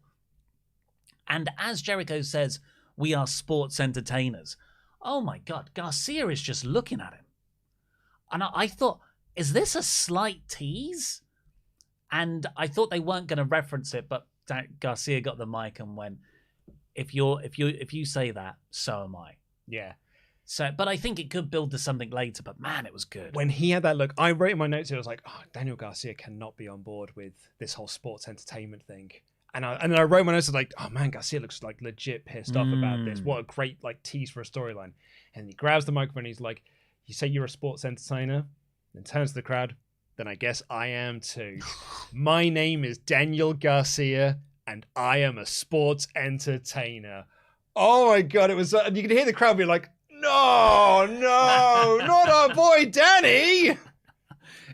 And as Jericho says, we are sports entertainers. Oh my God, Garcia is just looking at him. And I thought, is this a slight tease? And I thought they weren't going to reference it, but Garcia got the mic and went, if you say that, so am I. Yeah. So, but I think it could build to something later. But man, it was good. When he had that look, I wrote in my notes, I was like, oh, Daniel Garcia cannot be on board with this whole sports entertainment thing. And I wrote my notes like, oh man, Garcia looks like legit pissed off about this. What a great like tease for a storyline. And he grabs the microphone. And he's like, you say you're a sports entertainer, then turns to the crowd. Then I guess I am too. My name is Daniel Garcia, and I am a sports entertainer. Oh my God, it was. You could hear the crowd be like, no, not our boy Danny.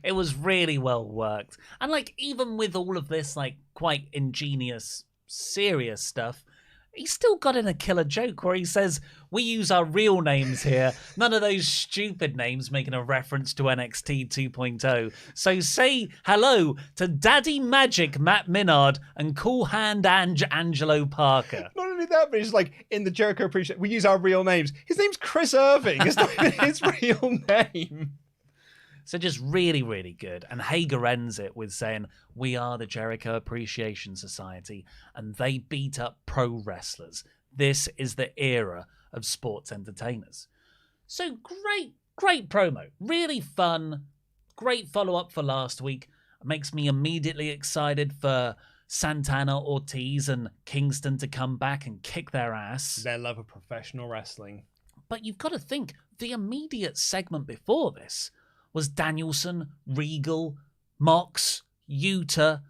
It was really well worked. And like, even with all of this, like, quite ingenious, serious stuff, he still got in a killer joke where he says, we use our real names here. None of those stupid names, making a reference to NXT 2.0. So say hello to Daddy Magic Matt Minard and Cool Hand Angelo Parker. Not only that, but he's like, in the Jericho Appreciation, we use our real names. His name's Chris Irving. It's not even his real name. So just really, really good. And Hager ends it with saying, we are the Jericho Appreciation Society, and they beat up pro wrestlers. This is the era of sports entertainers. So great promo. Really fun. Great follow-up for last week. It makes me immediately excited for Santana, Ortiz, and Kingston to come back and kick their ass. Their love of professional wrestling. But you've got to think, the immediate segment before this was Danielson, Regal, Mox, Yuta.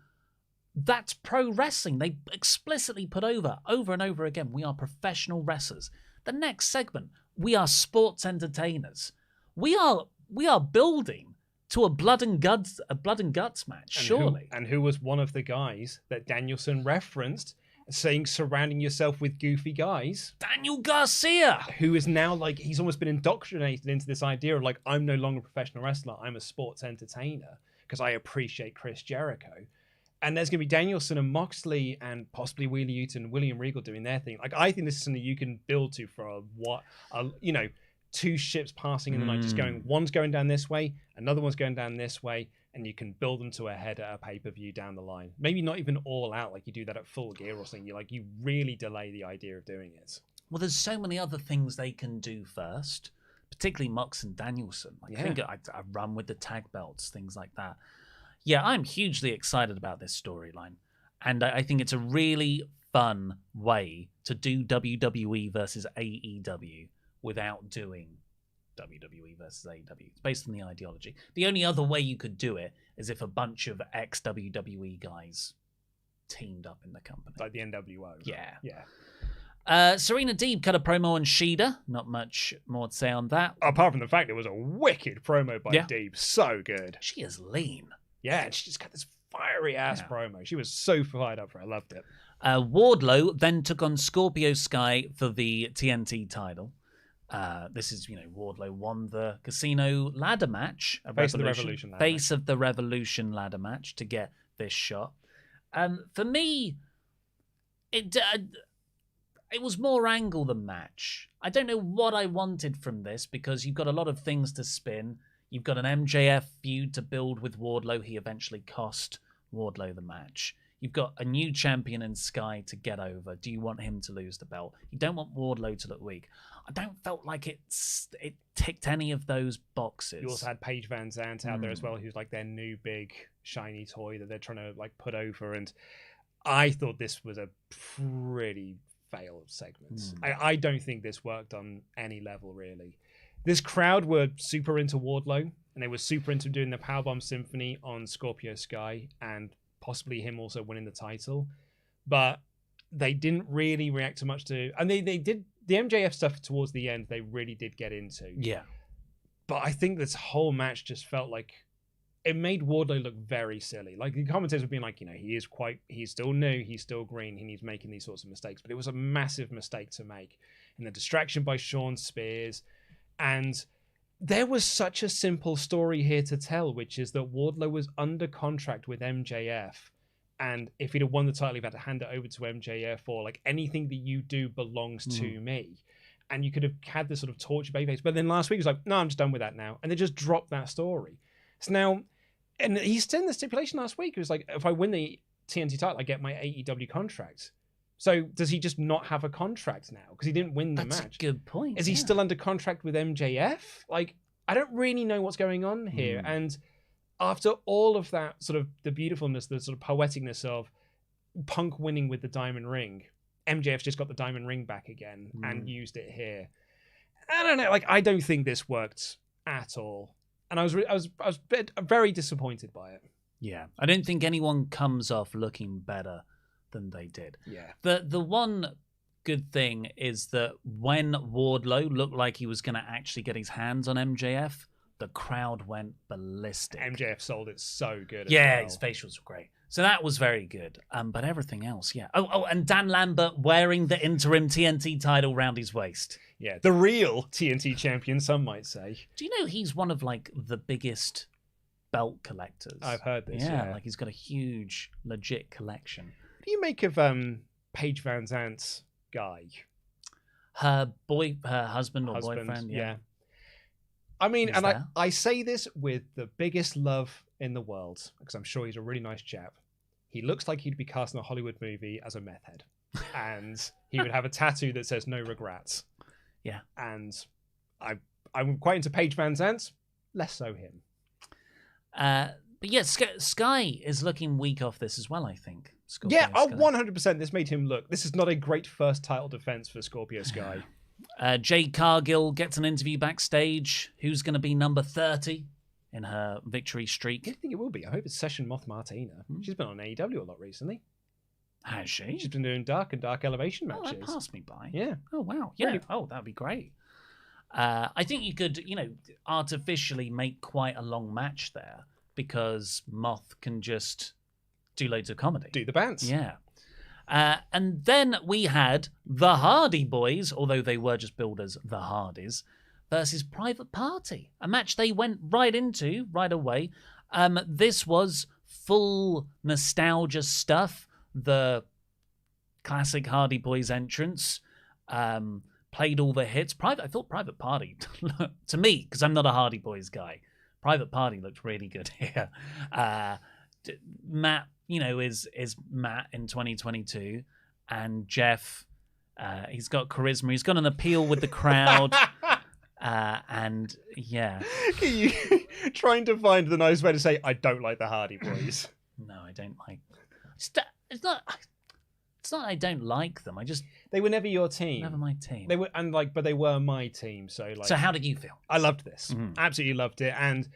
That's pro wrestling. They explicitly put over and over again, we are professional wrestlers. The next segment, we are sports entertainers. We are building to a blood and guts match, surely. And who was one of the guys that Danielson referenced, saying surrounding yourself with goofy guys? Daniel Garcia, who is now like, he's almost been indoctrinated into this idea of like, I'm no longer a professional wrestler, I'm a sports entertainer because I appreciate Chris Jericho. And there's going to be Danielson and Moxley and possibly Wheeler Yuta and William Regal doing their thing. Like, I think this is something you can build to for two ships passing in the night, just going, one's going down this way, another one's going down this way, and you can build them to a head at a pay-per-view down the line. Maybe not even all out, like you do that at Full Gear or something. You really delay the idea of doing it. Well, there's so many other things they can do first, particularly Mox and Danielson. I think I run with the tag belts, things like that. Yeah, I'm hugely excited about this storyline. And I think it's a really fun way to do WWE versus AEW without doing WWE versus AEW. It's based on the ideology. The only other way you could do it is if a bunch of ex-WWE guys teamed up in the company. Like the NWO. Yeah. Yeah. Serena Deeb cut a promo on Shida. Not much more to say on that. Apart from the fact it was a wicked promo by Deeb. So good. She is lean. Yeah, and she just got this fiery ass promo. She was so fired up for it. I loved it. Wardlow then took on Scorpio Sky for the TNT title. This is, Wardlow won the Casino ladder match. Face of the Revolution ladder match to get this shot. For me, it was more angle than match. I don't know what I wanted from this because you've got a lot of things to spin. You've got an MJF feud to build with Wardlow. He eventually cost Wardlow the match. You've got a new champion in Sky to get over. Do you want him to lose the belt? You don't want Wardlow to look weak. I don't felt like it ticked any of those boxes. You also had Paige Van Zandt out there as well, who's like their new big shiny toy that they're trying to like put over. And I thought this was a pretty failed segment. I don't think this worked on any level, really. This crowd were super into Wardlow, and they were super into doing the Powerbomb Symphony on Scorpio Sky, and possibly him also winning the title. But they didn't really react to much to... And they did... The MJF stuff towards the end, they really did get into. Yeah. But I think this whole match just felt like... It made Wardlow look very silly. Like, the commentators were being like, he's still new, he's still green, and he's making these sorts of mistakes. But it was a massive mistake to make. And the distraction by Sean Spears... And there was such a simple story here to tell, which is that Wardlow was under contract with MJF. And if he'd have won the title, he'd had to hand it over to MJF, or like anything that you do belongs to me. And you could have had this sort of torture babyface. But then last week he was like, no, I'm just done with that now. And they just dropped that story. So now, and he's still in the stipulation last week. It was like, if I win the TNT title, I get my AEW contract. So does he just not have a contract now? Because he didn't win the match. That's a good point. Is he still under contract with MJF? Like, I don't really know what's going on here. And after all of that sort of the beautifulness, the sort of poeticness of Punk winning with the diamond ring, MJF's just got the diamond ring back again and used it here. I don't know. Like, I don't think this worked at all. And I was very disappointed by it. Yeah. I don't think anyone comes off looking better than they did. Yeah. The one good thing is that when Wardlow looked like he was going to actually get his hands on MJF, the crowd went ballistic. MJF sold it so good. Yeah, his facials were great. So that was very good. But everything else, yeah. Oh, and Dan Lambert wearing the interim TNT title round his waist. Yeah, the real TNT champion, some might say. Do you know he's one of like the biggest belt collectors? I've heard this. Yeah, like he's got a huge, legit collection. What do you make of Paige Van Zandt's guy? Her husband or boyfriend? Yeah. I mean, and I say this with the biggest love in the world, because I'm sure he's a really nice chap. He looks like he'd be cast in a Hollywood movie as a meth head. And he would have a tattoo that says no regrets. Yeah. And I'm quite into Paige Van Zandt, less so him. But yeah, Sky is looking weak off this as well, I think. Scorpio Sky. Oh, 100% this made him look. This is not a great first title defense for Scorpio Sky. Jade Cargill gets an interview backstage. Who's going to be number 30 in her victory streak? I think it will be. I hope it's Session Moth Martina. She's been on AEW a lot recently. Has she? She's been doing dark and dark elevation matches. That passed me by. Yeah. Oh, wow. Yeah. Really? Oh, that'd be great. I think you could, artificially make quite a long match there because Moth can just do loads of comedy. Do the bounce. Yeah. And then we had the Hardy Boys, although they were just billed as the Hardys, versus Private Party, a match they went right into right away. This was full nostalgia stuff. The classic Hardy Boys entrance played all the hits. I thought Private Party, to me, because I'm not a Hardy Boys guy, Private Party looked really good here. Matt, is Matt in 2022, and Jeff, he's got charisma. He's got an appeal with the crowd. And yeah. You trying to find the nice way to say, I don't like the Hardy Boys. No, I don't like. It's not I don't like them. They were never your team. Never my team. They were, but they were my team. So how did you feel? I loved this. Absolutely loved it. And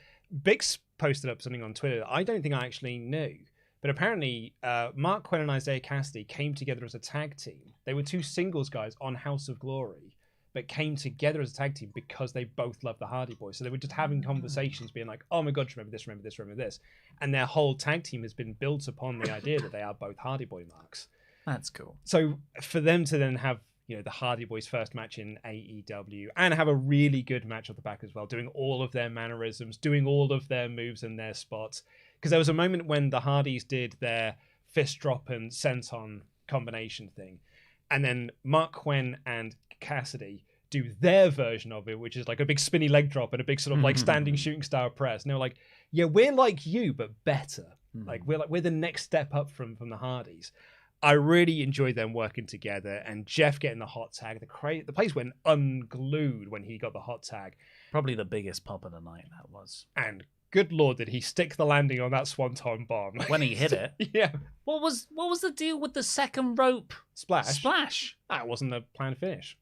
Bix posted up something on Twitter that I don't think I actually knew, But apparently, Mark Quinn and Isaiah Cassidy came together as a tag team. They were two singles guys on House of Glory, but came together as a tag team because they both loved the Hardy Boys. So they were just having conversations, being like, "Oh my God, remember this, remember this, remember this," and their whole tag team has been built upon the idea that they are both Hardy Boy marks. That's cool. So for them to then have, you know, the Hardy Boys' first match in AEW and have a really good match off the back as well, doing all of their mannerisms, doing all of their moves and their spots. Because there was a moment when the Hardys did their fist drop and senton combination thing, and then Mark Quinn and Cassidy do their version of it, which is like a big spinny leg drop and a big sort of like standing shooting star press. And they were like, "Yeah, we're like you, but better. Like we're the next step up from the Hardys." I really enjoyed them working together, and Jeff getting the hot tag. The place went unglued when he got the hot tag. Probably the biggest pop of the night, that was. And good Lord, did he stick the landing on that swanton bomb. When he hit it. Yeah. What was the deal with the second rope? Splash. That wasn't the planned finish.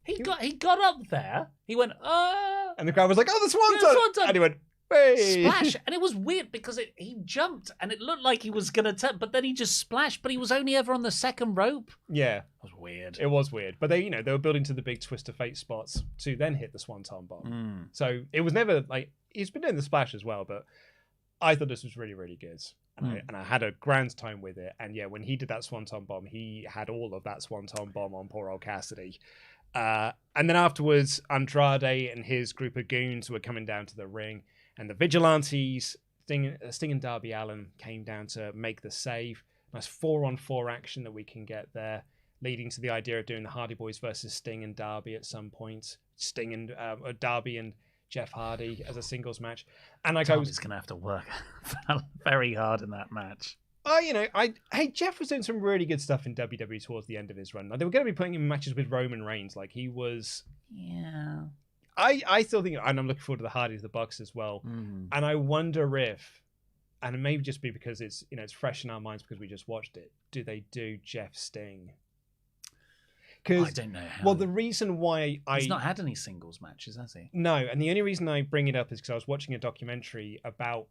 He got up there. He went, and the crowd was like, "Oh, the swanton!" Yeah, swanton. And he went, "Hey!" Splash. And it was weird because he jumped and it looked like he was going to turn, but then he just splashed, but he was only ever on the second rope. Yeah. It was weird. It was weird. But they were building to the big twist of fate spots to then hit the swanton bomb. So it was never like, he's been doing the splash as well, but I thought this was really, really good. And I had a grand time with it. And yeah, when he did that swanton bomb, he had all of that swanton bomb on poor old Cassidy. And then afterwards, Andrade and his group of goons were coming down to the ring, and the Vigilantes, Sting and Darby Allin, came down to make the save. Nice 4-on-4 action that we can get there, leading to the idea of doing the Hardy Boys versus Sting and Darby at some point. Sting and Darby and Jeff Hardy as a singles match. And like Darby's going to have to work very hard in that match. Jeff was doing some really good stuff in WWE towards the end of his run. Like, they were going to be putting him in matches with Roman Reigns. Like, he was... Yeah. I still think... And I'm looking forward to the Hardys, the Bucks as well. And I wonder if... And it may just be because it's fresh in our minds because we just watched it. Do they do Jeff Sting? I don't know how. Well, the reason why He's not had any singles matches, has he? No, and the only reason I bring it up is because I was watching a documentary about...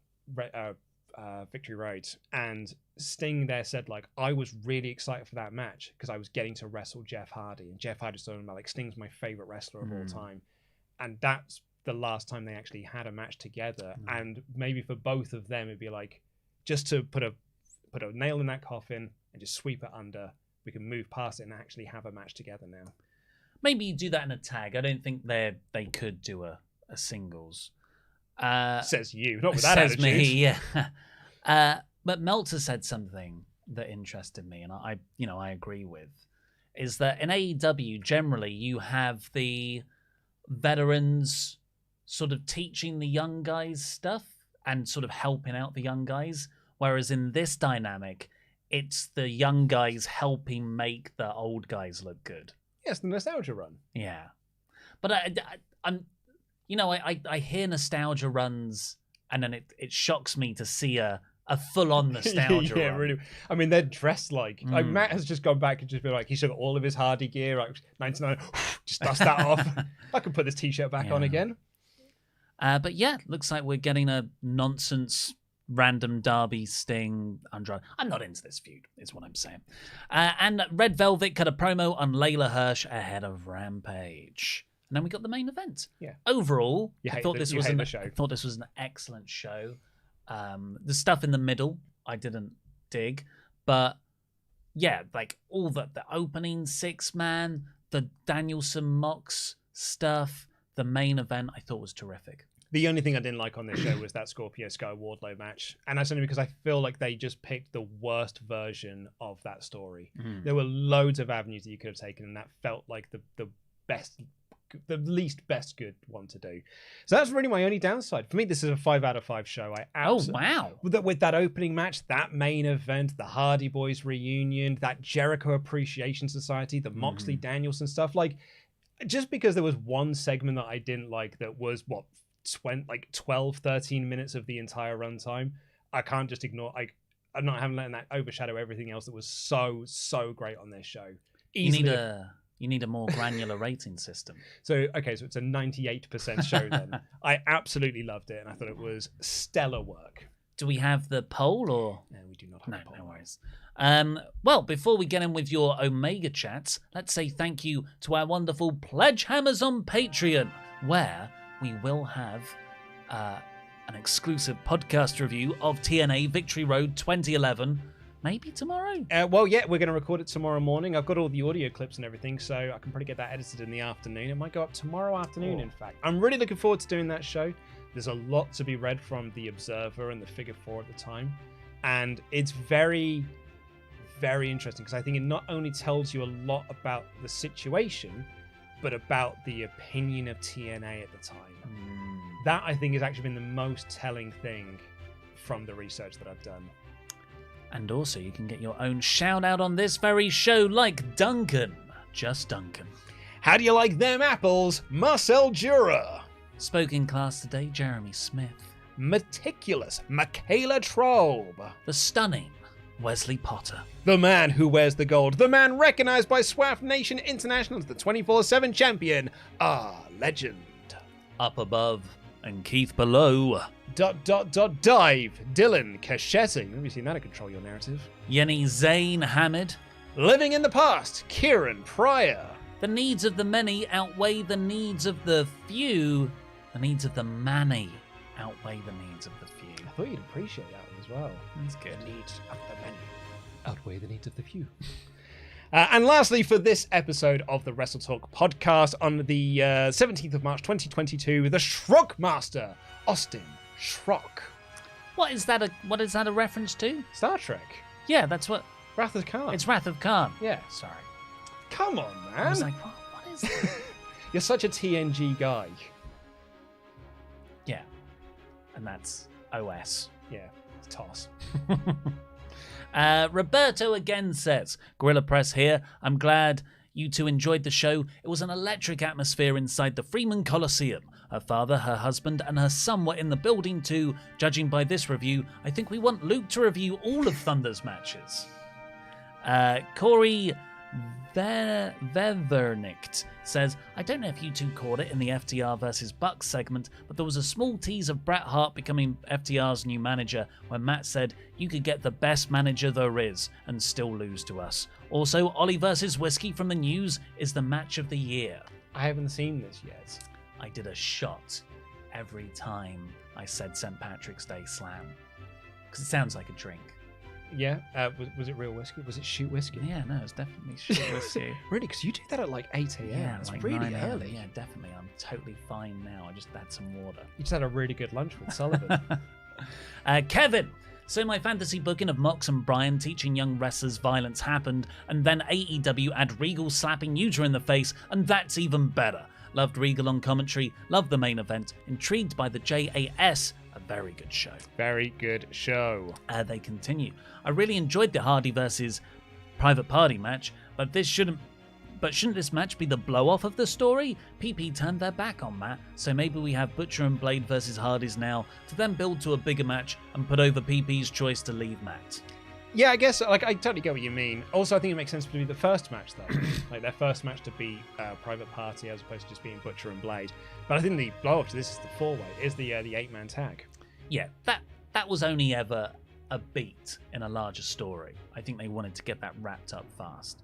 Victory Road, and Sting there said, like, I was really excited for that match because I was getting to wrestle Jeff Hardy, and Jeff Hardy's talking about, like, Sting's my favorite wrestler of all time, and that's the last time they actually had a match together. And maybe for both of them it'd be like, just to put a nail in that coffin and just sweep it under, we can move past it and actually have a match together now. Maybe you do that in a tag. I don't think they could do a singles. Says you, not with that attitude. Me, yeah. But Meltzer said something that interested me, and I agree with, is that in AEW generally you have the veterans sort of teaching the young guys stuff and sort of helping out the young guys, whereas in this dynamic, it's the young guys helping make the old guys look good. Yes, the nostalgia run. Yeah, but I'm. I hear nostalgia runs, and then it shocks me to see a full-on nostalgia run. Really. I mean, they're dressed like Matt has just gone back and just been like, he's got all of his Hardy gear, like 99, just dust that off. I can put this t-shirt back on again. But yeah, looks like we're getting a nonsense random Darby Sting Andrade. I'm not into this feud, is what I'm saying. And Red Velvet cut a promo on Layla Hirsch ahead of Rampage. And then we got the main event. Yeah. Overall, I thought this was an excellent show. The stuff in the middle, I didn't dig. But yeah, like all the opening 6-man, the Danielson Mox stuff, the main event, I thought was terrific. The only thing I didn't like on this show was that Scorpio Sky Wardlow match. And that's only because I feel like they just picked the worst version of that story. There were loads of avenues that you could have taken, and that felt like the least best good one to do. So that's really my only downside. For me, this is a 5 out of 5 show. Wow. With that opening match, that main event, the Hardy Boys reunion, that Jericho Appreciation Society, the Moxley Danielson stuff, like, just because there was one segment that I didn't like that was 12, 13 minutes of the entire runtime, I can't just ignore. I'm not having letting that overshadow everything else that was so great on this show. You need a more granular rating system. So it's a 98% show then. I absolutely loved it, and I thought it was stellar work. Do we have the poll or? No, we do not have a poll. No worries. Well, before we get in with your Omega chats, let's say thank you to our wonderful Pledgehammers on Patreon, where we will have an exclusive podcast review of TNA Victory Road 2011. Maybe tomorrow? Well, yeah, we're going to record it tomorrow morning. I've got all the audio clips and everything, so I can probably get that edited in the afternoon. It might go up tomorrow afternoon, in fact. I'm really looking forward to doing that show. There's a lot to be read from The Observer and the Figure 4 at the time. And it's very, very interesting because I think it not only tells you a lot about the situation, but about the opinion of TNA at the time. That, I think, has actually been the most telling thing from the research that I've done. And also, you can get your own shout out on this very show, like Duncan. Just Duncan. How do you like them apples, Marcel Jura? Spoke in class today, Jeremy Smith. Meticulous, Michaela Traub. The stunning Wesley Potter. The man who wears the gold. The man recognized by SWAF Nation International as the 24/7 champion. Legend. Up above and Keith below. Dive. Dylan Cachetti. Have you seen that to control your narrative? Yenny Zayn Hamid. Living in the past, Kieran Pryor. The needs of the many outweigh the needs of the few. The needs of the many outweigh the needs of the few. I thought you'd appreciate that one as well. That's good. The needs of the many outweigh the needs of the few. And lastly, for this episode of the WrestleTalk podcast on the 17th of March 2022, the Shrockmaster, Austin Schrock. What is that a reference to? Star Trek. Yeah, that's what... Wrath of Khan. It's Wrath of Khan. Yeah. Sorry. Come on, man. I was like, what is that? You're such a TNG guy. Yeah. And that's OS. Yeah, it's TOS. Roberto again says, Gorilla Press here. I'm glad you two enjoyed the show. It was an electric atmosphere inside the Freeman Coliseum. Her father, her husband, and her son were in the building too. Judging by this review, I think we want Luke to review all of Thunder's matches. Corey Vevernicht says, I don't know if you two caught it in the FTR versus Bucks segment, but there was a small tease of Bret Hart becoming FTR's new manager when Matt said, you could get the best manager there is and still lose to us. Also, Ollie versus Whiskey from the news is the match of the year. I haven't seen this yet. I did a shot every time I said St. Patrick's Day Slam. Because it sounds like a drink. Yeah, was it real whiskey? Was it shoot whiskey? Yeah, no, it's definitely shoot whiskey. Really? Because you do that at like 8 a.m. Yeah, it's like really 9 a.m. early. Yeah, definitely. I'm totally fine now. I just had some water. You just had a really good lunch with Sullivan. Kevin. So my fantasy booking of Mox and Bryan teaching young wrestlers violence happened, and then AEW add Regal slapping Yuta in the face, and that's even better. Loved Regal on commentary, loved the main event, intrigued by the JAS, a very good show. Very good show. They continue. I really enjoyed the Hardy versus Private Party match, but shouldn't this match be the blow-off of the story? PP turned their back on Matt, so maybe we have Butcher and Blade versus Hardys now to then build to a bigger match and put over PP's choice to leave Matt. Yeah, I guess, I totally get what you mean. Also, I think it makes sense to be the first match, though. Like, their first match to be Private Party as opposed to just being Butcher and Blade. But I think the blow-off to this is the four-way, is the 8-man tag. Yeah, that was only ever a beat in a larger story. I think they wanted to get that wrapped up fast.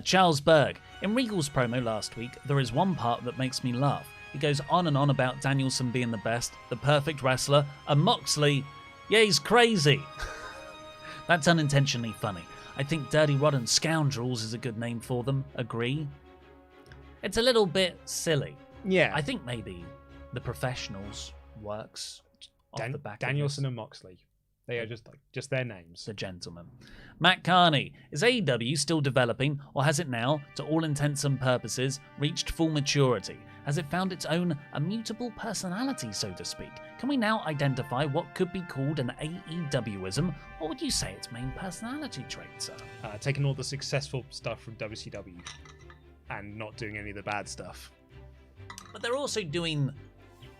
Charles Berg. In Regal's promo last week, there is one part that makes me laugh. He goes on and on about Danielson being the best, the perfect wrestler, and Moxley, yeah, he's crazy. That's unintentionally funny. I think Dirty Rotten Scoundrels is a good name for them. Agree? It's a little bit silly. Yeah. I think maybe The Professionals works off the back Danielson and Moxley. They are just their names. The gentleman. Matt Carney. Is AEW still developing, or has it now, to all intents and purposes, reached full maturity? Has it found its own immutable personality, so to speak? Can we now identify what could be called an AEWism? What would you say its main personality traits are? Taking all the successful stuff from WCW and not doing any of the bad stuff. But they're also doing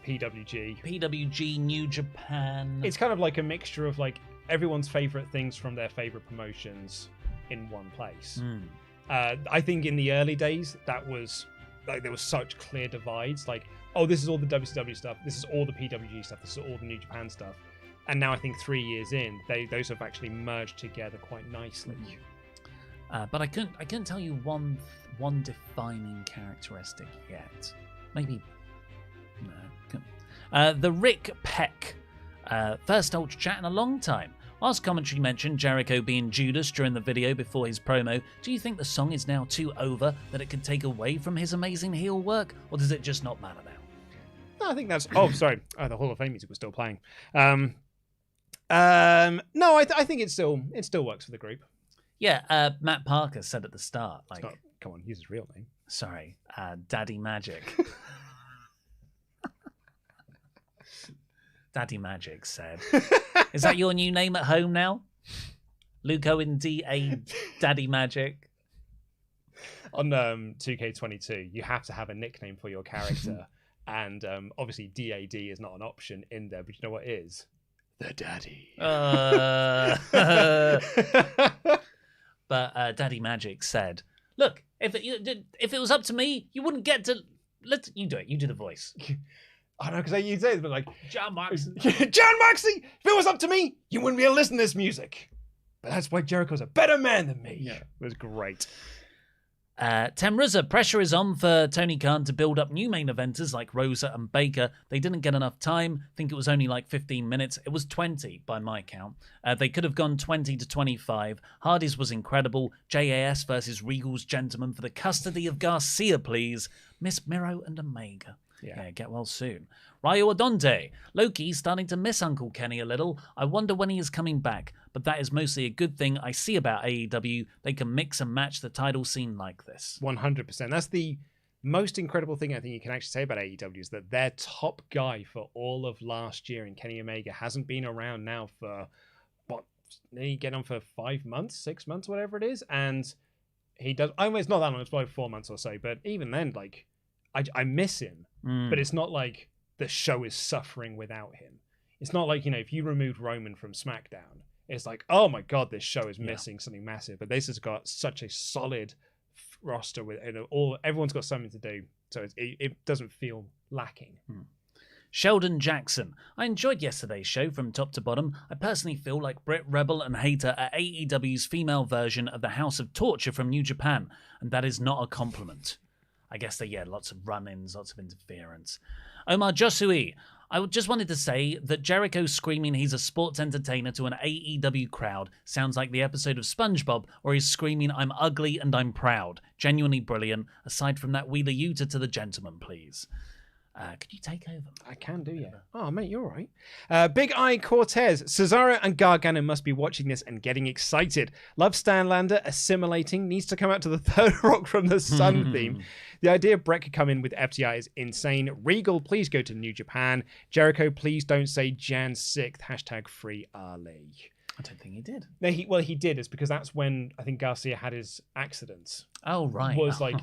PWG, New Japan. It's kind of like a mixture of like everyone's favorite things from their favorite promotions in one place. I think in the early days that was like there was such clear divides. Like, oh, this is all the WCW stuff. This is all the PWG stuff. This is all the New Japan stuff. And now I think 3 years in, those have actually merged together quite nicely. But I couldn't tell you one defining characteristic yet. Maybe no. The Rick Peck, first Ultra Chat in a long time. Whilst commentary mentioned Jericho being Judas during the video before his promo, do you think the song is now too over that it could take away from his amazing heel work, or does it just not matter now? No, I think that's. Oh, sorry. The Hall of Fame music was still playing. No, I think it still works for the group. Yeah, Matt Parker said at the start, like, come on, use his real name. Sorry, Daddy Magic. Daddy Magic said, "Is that your new name at home now? Luke Owen D.A. Daddy Magic." On 2K22, you have to have a nickname for your character, and obviously DAD is not an option in there. But you know what is? The Daddy. But Daddy Magic said, "Look, if it was up to me, you wouldn't get to. You do it. You do the voice." I know, because you say it, but like John Moxley. John Moxley. If it was up to me, you wouldn't be able to listen to this music. But that's why Jericho's a better man than me. Yeah, it was great. Temruza, pressure is on for Tony Khan to build up new main eventers like Rosa and Baker. They didn't get enough time. I think it was only like 15 minutes. It was 20 by my count. They could have gone 20 to 25. Hardy's was incredible. JAS versus Regal's Gentlemen for the custody of Garcia, please. Miss Miro and Omega. Yeah, get well soon. Ryo Adonde. Loki's starting to miss Uncle Kenny a little. I wonder when he is coming back, but that is mostly a good thing I see about AEW. They can mix and match the title scene like this. 100%. That's the most incredible thing I think you can actually say about AEW is that their top guy for all of last year in Kenny Omega hasn't been around now for, they get on for 5 months, 6 months, whatever it is, and he does, it's not that long, it's probably 4 months or so, but even then, like, I miss him, but it's not like the show is suffering without him. It's not like, if you removed Roman from SmackDown, it's like, oh my God, this show is missing something massive. But this has got such a solid roster with everyone's got something to do, so it doesn't feel lacking. Sheldon Jackson. I enjoyed yesterday's show from top to bottom. I personally feel like Britt Rebel and Hayter are AEW's female version of the House of Torture from New Japan, and that is not a compliment. I guess lots of run-ins, lots of interference. Omar Josui. I just wanted to say that Jericho screaming he's a sports entertainer to an AEW crowd sounds like the episode of SpongeBob where he's screaming, "I'm ugly and I'm proud." Genuinely brilliant. Aside from that, Wheeler Yuta to the gentleman, please. Could you take over? I can do, yeah. Oh, mate, you're all right. Big Eye Cortez. Cesaro and Gargano must be watching this and getting excited. Love Stanlander assimilating. Needs to come out to the Third Rock from the Sun theme. The idea Brett could come in with FTI is insane. Regal, please go to New Japan. Jericho, please don't say Jan 6th. # free Ali. I don't think he did. No, he did. It's because that's when I think Garcia had his accident. Oh, right. Was like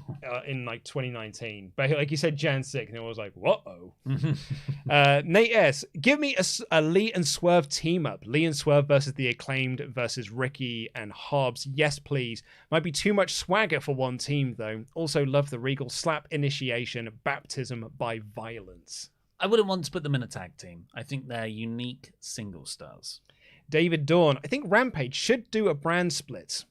in like 2019. But like you said, Jan 6th, and it was like, whoa. Nate S. Give me a Lee and Swerve team up. Lee and Swerve versus the Acclaimed versus Ricky and Hobbs. Yes, please. Might be too much swagger for one team, though. Also love the Regal slap initiation, baptism by violence. I wouldn't want to put them in a tag team. I think they're unique single stars. David Dawn. I think Rampage should do a brand split.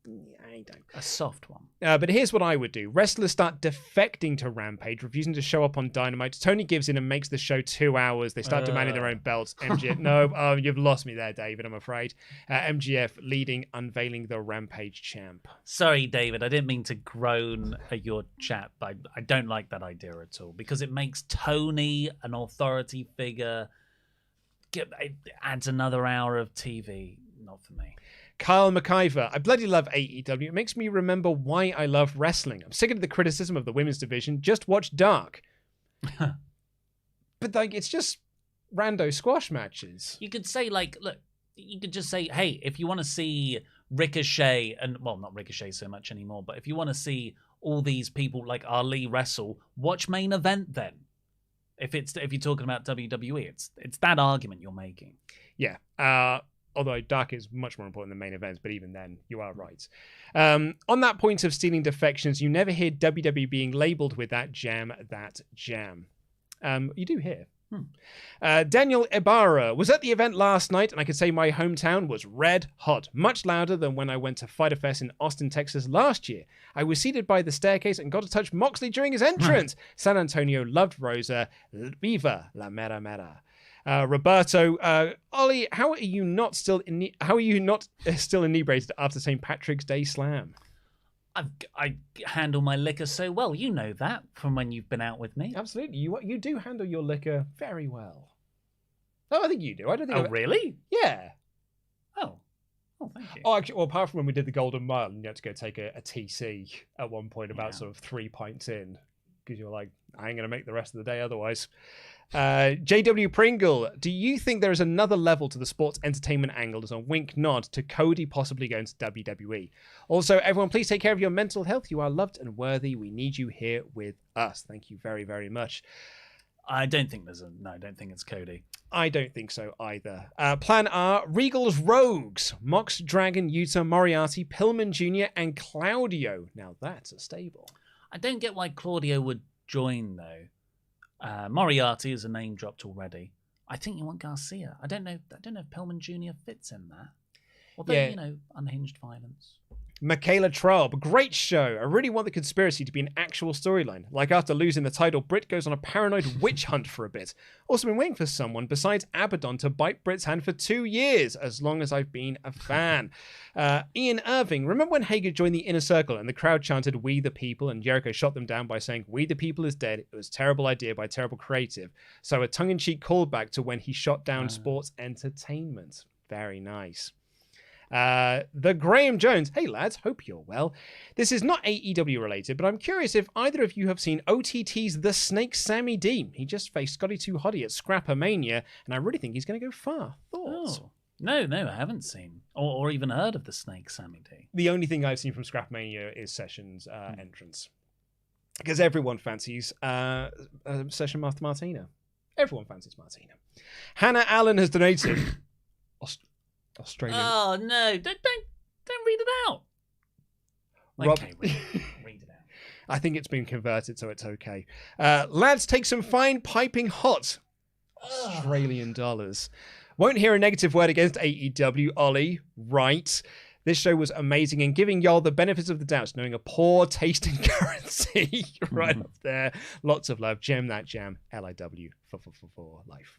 I don't. A soft one. But here's what I would do. Wrestlers start defecting to Rampage, refusing to show up on Dynamite. Tony gives in and makes the show 2 hours. They start demanding their own belts. MJF, no, you've lost me there, David, I'm afraid. MGF leading, unveiling the Rampage champ. Sorry, David, I didn't mean to groan at your chat, but I don't like that idea at all, because it makes Tony an authority figure. It adds another hour of TV. Not for me. Kyle McIver. I bloody love AEW. It makes me remember why I love wrestling. I'm sick of the criticism of the women's division. Just watch Dark. But like, it's just rando squash matches. You could say, like, look, you could just say, hey, if you want to see Ricochet, and well, not Ricochet so much anymore, but if you want to see all these people like Ali wrestle, watch Main Event then. If you're talking about WWE, it's that argument you're making. Yeah. Although Dark is much more important than main events, but even then, you are right. On that point of stealing defections, you never hear WWE being labeled with that jam, that jam. You do here. Daniel Ibarra was at the event last night, and I could say my hometown was red hot, much louder than when I went to Fyter Fest in Austin, Texas last year. I was seated by the staircase and got to touch Moxley during his entrance. San Antonio loved Rosa. Viva la mera mera. Roberto, Ollie, how are you not still inebriated after St. Patrick's Day Slam? I handle my liquor so well. You know that from when you've been out with me. Absolutely. You do handle your liquor very well. Oh, I think you do. I don't think. Oh, really? Yeah. Oh, thank you. Oh, actually, well, apart from when we did the Golden Mile and you had to go take a TC at one point about sort of 3 pints in because you were like, I ain't going to make the rest of the day otherwise. JW Pringle, do you think there is another level to the sports entertainment angle as a wink nod to Cody possibly going to WWE? Also, everyone, please take care of your mental health. You are loved and worthy. We need you here with us. Thank you very, very much. I don't think I don't think it's Cody. I don't think so either. Plan R, Regal's Rogues, Mox, Dragon, Yuta, Moriarty, Pillman Jr., and Claudio. Now that's a stable. I don't get why Claudio would join, though. Moriarty is a name dropped already. I think you want Garcia. I don't know if Pillman Jr. fits in that. Although, unhinged violence. Michaela Traub, great show. I really want the conspiracy to be an actual storyline. Like after losing the title, Britt goes on a paranoid witch hunt for a bit. Also been waiting for someone besides Abaddon to bite Britt's hand for 2 years, as long as I've been a fan. Ian Irving, remember when Hager joined the Inner Circle and the crowd chanted, "We the People," and Jericho shot them down by saying, "We the People is dead. It was a terrible idea by terrible creative." So a tongue-in-cheek callback to when he shot down sports entertainment. Very nice. The Graham Jones, hey lads, hope you're well. This is not AEW related, but I'm curious if either of you have seen OTT's The Snake Sammy Dean. He just faced Scotty 2 Hottie at Scrappermania, and I really think he's going to go far. Thoughts? Oh, no, I haven't seen or even heard of The Snake Sammy D. The only thing I've seen from Scrappermania is Sessions' entrance. Because everyone fancies Session after Martina. Everyone fancies Martina. Hannah Allen has donated... Australian. Oh no! Don't read it out. Okay, read it out. I think it's been converted, so it's okay. Lads, take some fine piping hot Australian dollars. Won't hear a negative word against AEW, Ollie. Right. This show was amazing and giving y'all the benefits of the doubt, knowing a poor taste in currency. Right up there. Lots of love. Gem that jam. LIW for life.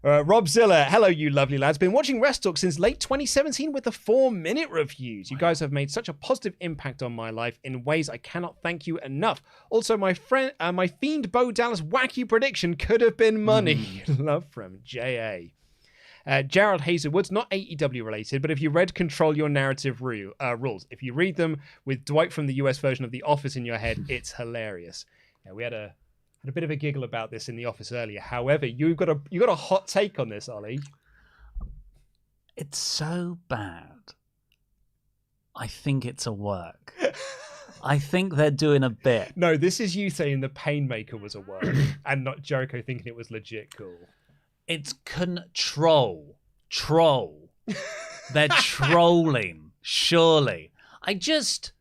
Rob Zilla, hello you lovely lads. Been watching WrestleTalk since late 2017 with the 4-minute reviews. You guys have made such a positive impact on my life in ways I cannot thank you enough. Also, my Fiend Bo Dallas wacky prediction could have been money. Love from J.A. Gerald Hazelwood's not AEW related, but if you read Control Your Narrative rules, if you read them with Dwight from the US version of The Office in your head, it's hilarious. Yeah, we had a bit of a giggle about this in the office earlier. However, you got a hot take on this, Ollie. It's so bad. I think it's a work. I think they're doing a bit. No, this is you saying the Painmaker was a work and not Jericho thinking it was legit cool. It's control. Troll. They're trolling, surely. I can't...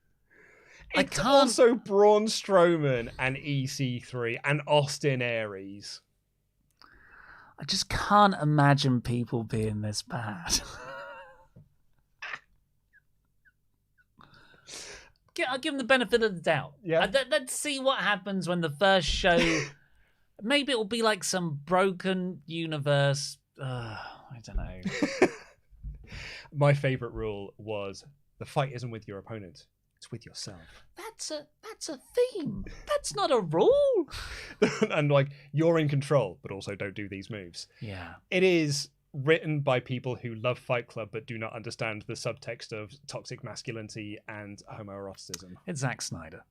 also Braun Strowman and EC3 and Austin Aries. I just can't imagine people being this bad. I'll give them the benefit of the doubt. Yeah. Let's see what happens when the first show... Maybe it'll be like some broken universe. I don't know. My favourite rule was the fight isn't with your opponent. It's with yourself. That's a theme. That's not a rule. And like, you're in control, but also don't do these moves. Yeah. It is written by people who love Fight Club but do not understand the subtext of toxic masculinity and homoeroticism. It's Zack Snyder.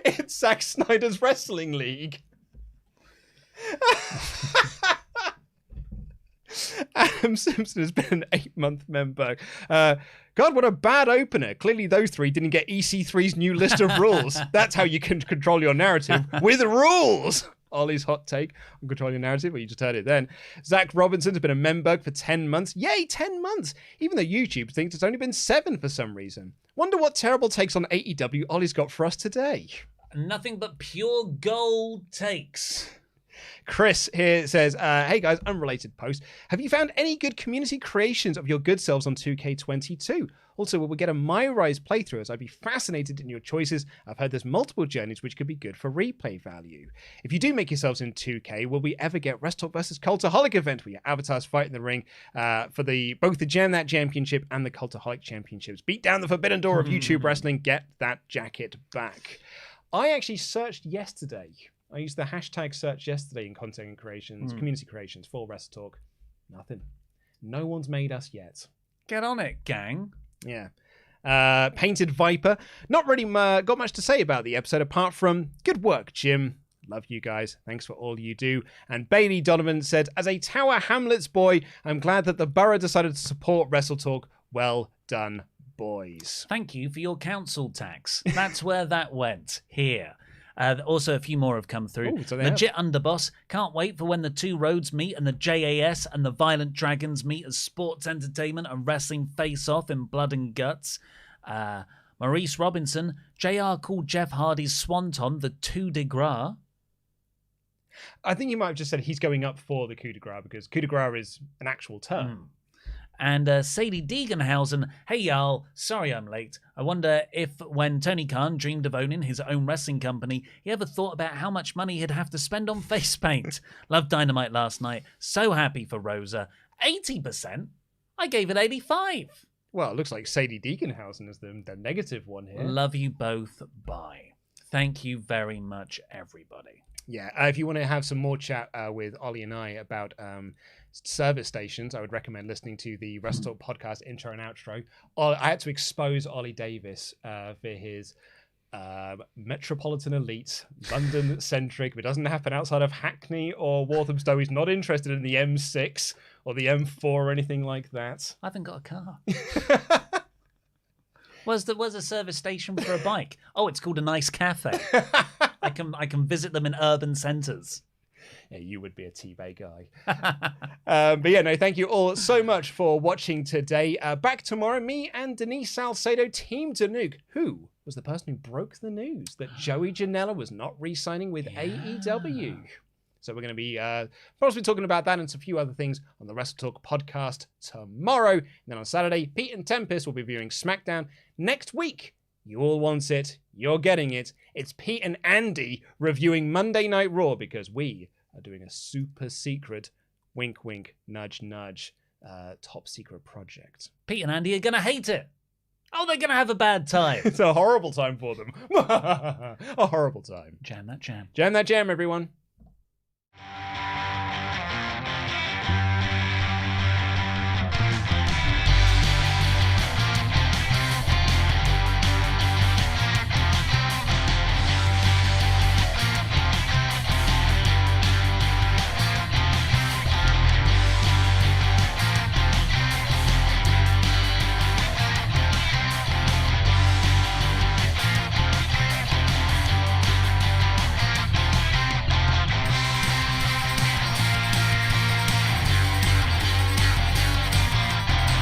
It's Zack Snyder's Wrestling League. Adam Simpson has been an 8-month member. God, what a bad opener. Clearly those three didn't get EC3's new list of rules. That's how you can control your narrative, with rules. Ollie's hot take on Control Your Narrative. Well, you just heard it then. Zach Robinson has been a member for 10 months. Yay, 10 months. Even though YouTube thinks it's only been 7 for some reason. Wonder what terrible takes on AEW Ollie's got for us today. Nothing but pure gold takes. Chris here says, hey guys, unrelated post. Have you found any good community creations of your good selves on 2K22? Also, will we get a My Rise playthrough, as I'd be fascinated in your choices. I've heard there's multiple journeys which could be good for replay value. If you do make yourselves in 2K, will we ever get WrestleTalk vs. Cultaholic event where your avatars fight in the ring for both the Jam That Championship and the Cultaholic Championships? Beat down the forbidden door of YouTube wrestling. Get that jacket back. I actually searched yesterday. I used the hashtag search yesterday in content creations, community creations for WrestleTalk. Nothing. No one's made us yet. Get on it, gang. Yeah. Painted Viper. Not really got much to say about the episode apart from good work, Jim. Love you guys. Thanks for all you do. And Bailey Donovan said, as a Tower Hamlets boy, I'm glad that the borough decided to support WrestleTalk. Well done, boys. Thank you for your council tax. That's where that went. Here. Also, a few more have come through. Ooh, so Legit Underboss. Can't wait for when the two roads meet and the JAS and the Violent Dragons meet as sports entertainment and wrestling face off in blood and guts. Maurice Robinson. JR called Jeff Hardy's Swanton the coup de grace. I think you might have just said he's going up for the coup de grace because coup de grace is an actual term. And Sadie Deeganhausen, hey y'all, sorry I'm late. I wonder if when Tony Khan dreamed of owning his own wrestling company, he ever thought about how much money he'd have to spend on face paint. Loved Dynamite last night. So happy for Rosa. 80%? I gave it 85. Well, it looks like Sadie Deeganhausen is the negative one here. Love you both. Bye. Thank you very much, everybody. Yeah, if you want to have some more chat with Ollie and I about service stations, I would recommend listening to the WrestleTalk Podcast intro and outro. I had to expose Ollie Davis for his Metropolitan Elite, London-centric. If it doesn't happen outside of Hackney or Walthamstow, he's not interested in the M6 or the M4 or anything like that. I haven't got a car. Where's a service station for a bike? Oh, it's called a nice cafe. I can visit them in urban centres. Yeah, you would be a T-Bay guy. But yeah, no, thank you all so much for watching today. Back tomorrow, me and Denise Salcedo, Team Danuke, who was the person who broke the news that Joey Janela was not re-signing with AEW. So we're going to be possibly talking about that and a few other things on the WrestleTalk podcast tomorrow. And then on Saturday, Pete and Tempest will be viewing SmackDown. Next week, you all want it. You're getting it. It's Pete and Andy reviewing Monday Night Raw because we are doing a super secret, wink, wink, nudge, nudge, top secret project. Pete and Andy are going to hate it. Oh, they're going to have a bad time. It's a horrible time for them. A horrible time. Jam that jam. Jam that jam, everyone.